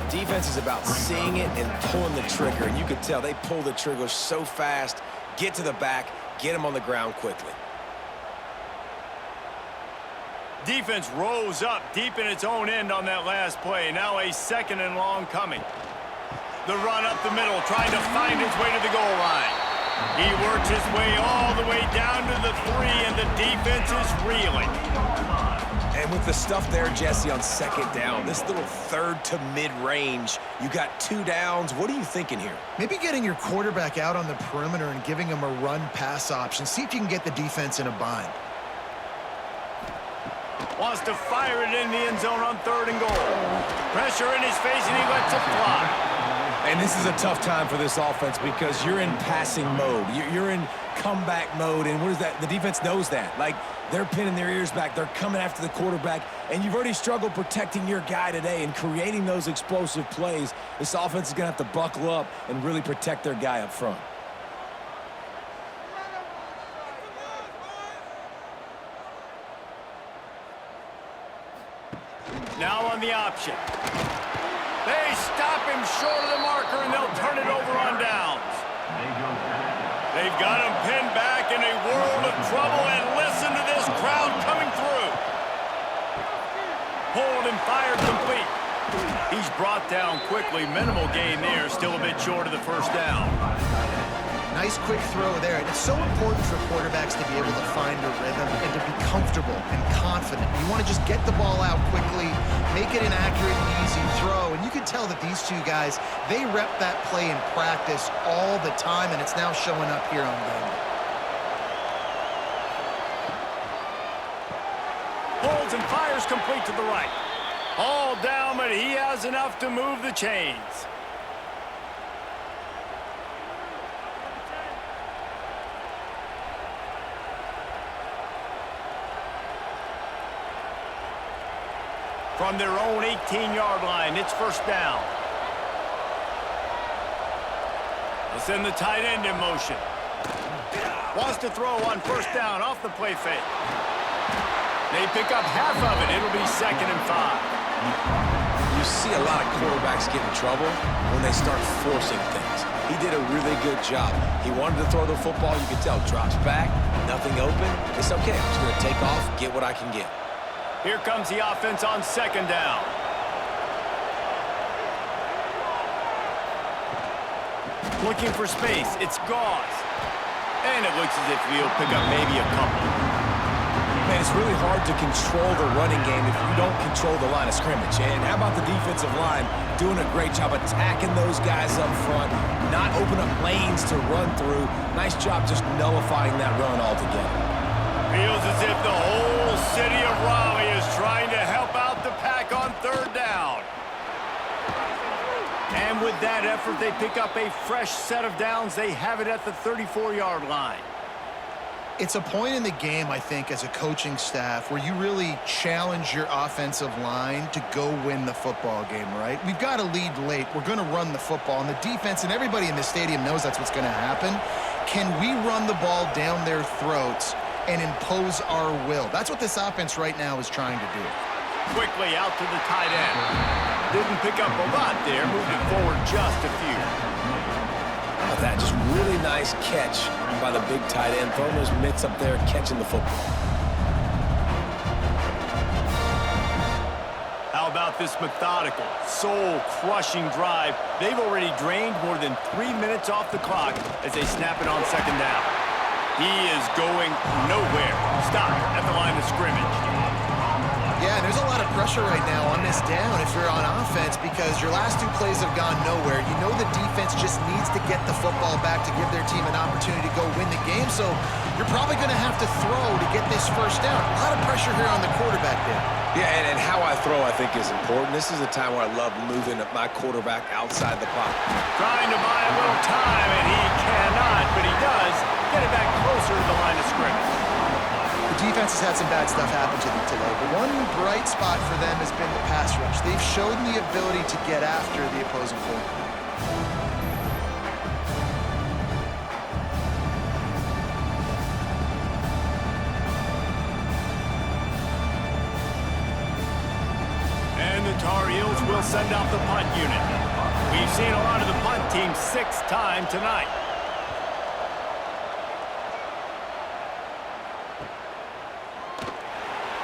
Defense is about seeing it and pulling the trigger, and you could tell they pull the trigger so fast, get to the back, get him on the ground quickly. Defense rose up deep in its own end on that last play. Now a 2nd and long coming. The run up the middle, trying to find his way to the goal line. He works his way all the way down to the 3, and the defense is reeling. And with the stuff there, Jesse, on 2nd down, this little 3rd to mid-range, you got 2 downs. What are you thinking here? Maybe getting your quarterback out on the perimeter and giving him a run-pass option. See if you can get the defense in a bind. Wants to fire it in the end zone on 3rd and goal. Pressure in his face, and he lets it fly. And this is a tough time for this offense because you're in passing mode. You're in comeback mode, and what is that? The defense knows that. Like, they're pinning their ears back. They're coming after the quarterback, and you've already struggled protecting your guy today and creating those explosive plays. This offense is going to have to buckle up and really protect their guy up front. Now on the option. They stop him short of the marker, and they'll turn it over on downs. They've got him pinned back in a world of trouble, and listen to this crowd coming through. Pulled and fired complete. He's brought down quickly. Minimal gain there, still a bit short of the 1st down. Nice quick throw there. And it's so important for quarterbacks to be able to find a rhythm and to be comfortable and confident. You want to just get the ball out quickly, make it an accurate and easy throw. And you can tell that these two guys, they rep that play in practice all the time, and it's now showing up here on game. Pulls and fires complete to the right. All down, but he has enough to move the chains. From their own 18-yard line, it's 1st down. They'll send the tight end in motion. Wants to throw on 1st down off the play fake. They pick up half of it. It'll be 2nd and 5. You see a lot of quarterbacks get in trouble when they start forcing things. He did a really good job. He wanted to throw the football. You could tell, drops back, nothing open. It's okay. I'm just going to take off, get what I can get. Here comes the offense on 2nd down. Looking for space. It's Gauze. And it looks as if he'll pick up maybe a couple. Man, it's really hard to control the running game if you don't control the line of scrimmage. And how about the defensive line doing a great job attacking those guys up front, not open up lanes to run through. Nice job just nullifying that run altogether. Feels as if the whole city of Raleigh is trying to help out the Pack on 3rd down. And with that effort, they pick up a fresh set of downs. They have it at the 34-yard line. It's a point in the game, I think, as a coaching staff where you really challenge your offensive line to go win the football game, right? We've got to lead late. We're going to run the football. And the defense and everybody in the stadium knows that's what's going to happen. Can we run the ball down their throats and impose our will? That's what this offense right now is trying to do. Quickly out to the tight end. Didn't pick up a lot there. Moved it forward just a few. How about that? Just really nice catch by the big tight end. Throwing those mitts up there, catching the football. How about this methodical, soul-crushing drive? They've already drained more than 3 minutes off the clock as they snap it on 2nd down. He is going nowhere. Stop at the line of scrimmage. Yeah, and there's a lot of pressure right now on this down if you're on offense because your last two plays have gone nowhere. You know the defense just needs to get the football back to give their team an opportunity to go win the game, so you're probably going to have to throw to get this first down. A lot of pressure here on the quarterback there. Yeah, and how I throw, I think, is important. This is a time where I love moving my quarterback outside the pocket. Trying to buy a little time, and he cannot, but he does get it back closer to the line of scrimmage. The defense has had some bad stuff happen to them today, but one bright spot for them has been the pass rush. They've shown the ability to get after the opposing quarterback. And the Tar Heels will send out the punt unit. We've seen a lot of the punt team 6 times tonight.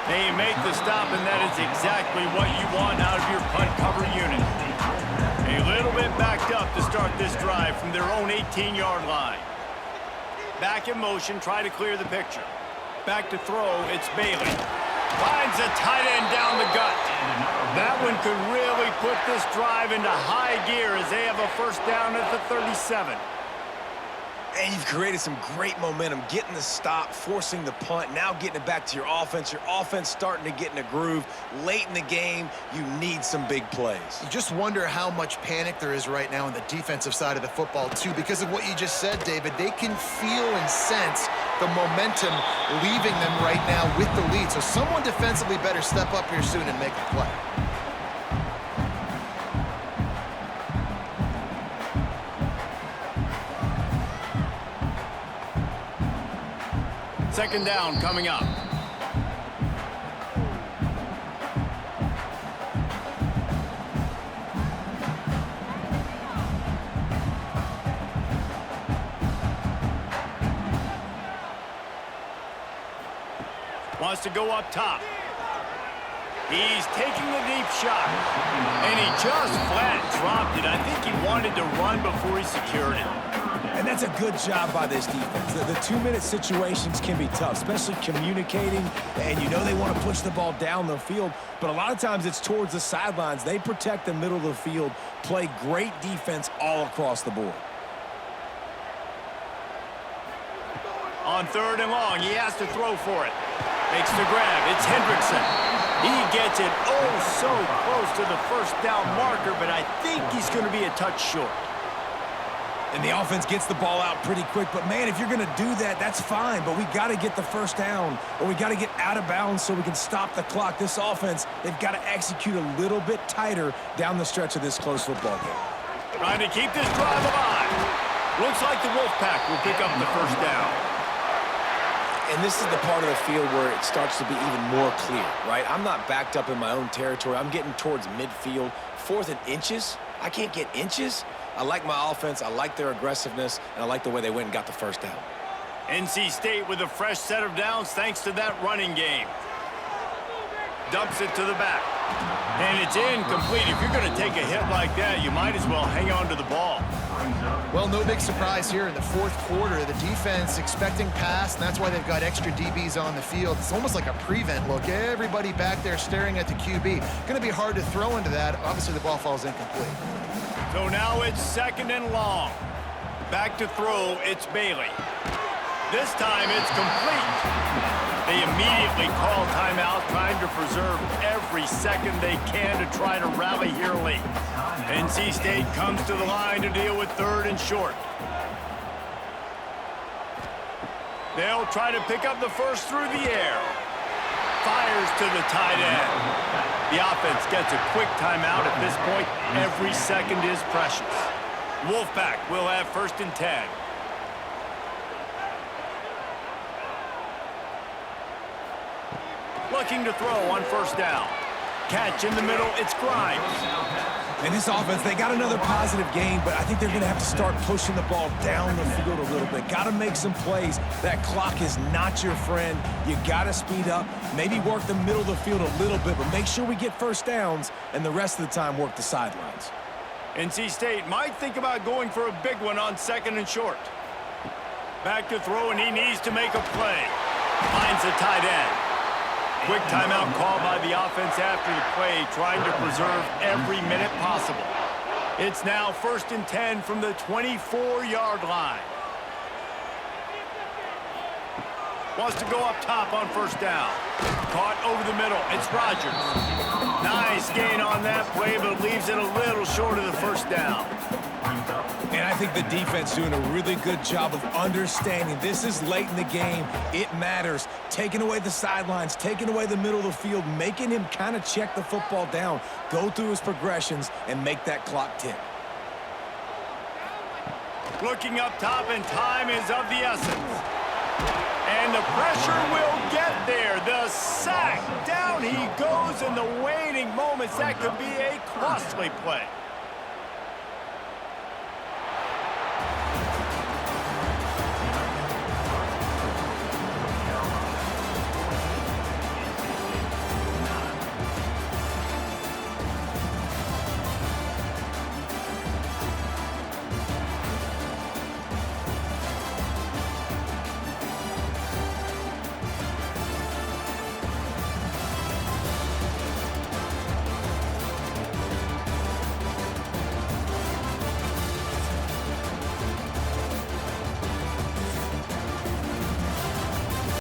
They make the stop, and that is exactly what you want out of your punt cover unit. A little bit backed up to start this drive from their own 18-yard line. Back in motion, try to clear the picture. Back to throw, it's Bailey. Finds a tight end down the gut. That one could really put this drive into high gear as they have a first down at the 37. And you've created some great momentum, getting the stop, forcing the punt, now getting it back to your offense. Your offense starting to get in a groove. Late in the game, you need some big plays. You just wonder how much panic there is right now on the defensive side of the football, too, because of what you just said, David. They can feel and sense the momentum leaving them right now with the lead. So someone defensively better step up here soon and make a play. Second down coming up. Wants to go up top. He's taking the deep shot. And he just flat dropped it. I think he wanted to run before he secured it. And that's a good job by this defense. The 2-minute situations can be tough, especially communicating, and you know they want to push the ball down the field, but a lot of times it's towards the sidelines. They protect the middle of the field, play great defense all across the board. On 3rd and long, he has to throw for it. Makes the grab. It's Hendrickson. He gets it so close to the first down marker, but I think he's going to be a touch short. And the offense gets the ball out pretty quick. But, man, if you're going to do that, that's fine. But we got to get the first down, or we got to get out of bounds so we can stop the clock. This offense, they've got to execute a little bit tighter down the stretch of this close football game. Trying to keep this drive alive. Looks like the Wolfpack will pick up the first down. And this is the part of the field where it starts to be even more clear, right? I'm not backed up in my own territory. I'm getting towards midfield. 4th and inches. I can't get inches. I like my offense, I like their aggressiveness, and I like the way they went and got the first down. NC State with a fresh set of downs thanks to that running game. Dumps it to the back. And it's incomplete. If you're going to take a hit like that, you might as well hang on to the ball. Well, no big surprise here in the 4th quarter. The defense expecting pass, and that's why they've got extra DBs on the field. It's almost like a prevent look. Everybody back there staring at the QB. Going to be hard to throw into that. Obviously, the ball falls incomplete. So now it's 2nd and long. Back to throw, it's Bailey. This time it's complete. They immediately call timeout, trying to preserve every second they can to try to rally here late. NC State comes to the line to deal with 3rd and short. They'll try to pick up the first through the air. Fires to the tight end. The offense gets a quick timeout at this point. Every second is precious. Wolfpack will have 1st and 10. Looking to throw on 1st down. Catch in the middle, it's Grimes. And this offense, they got another positive game, but I think they're going to have to start pushing the ball down the field a little bit. Got to make some plays. That clock is not your friend. You got to speed up, maybe work the middle of the field a little bit, but make sure we get first downs, and the rest of the time work the sidelines. NC State might think about going for a big one on 2nd and short. Back to throw, and he needs to make a play. Finds the tight end. Quick timeout called by the offense after the play, trying to preserve every minute possible. It's now 1st and 10 from the 24-yard line. Wants to go up top on 1st down. Caught over the middle. It's Rodgers. Nice gain on that play, but leaves it a little short of the 1st down. And I think the defense doing a really good job of understanding this is late in the game. It matters. Taking away the sidelines, taking away the middle of the field, making him kind of check the football down, go through his progressions, and make that clock tick. Looking up top, and time is of the essence. And the pressure will get there. The sack. Down he goes in the waning moments. That could be a costly play.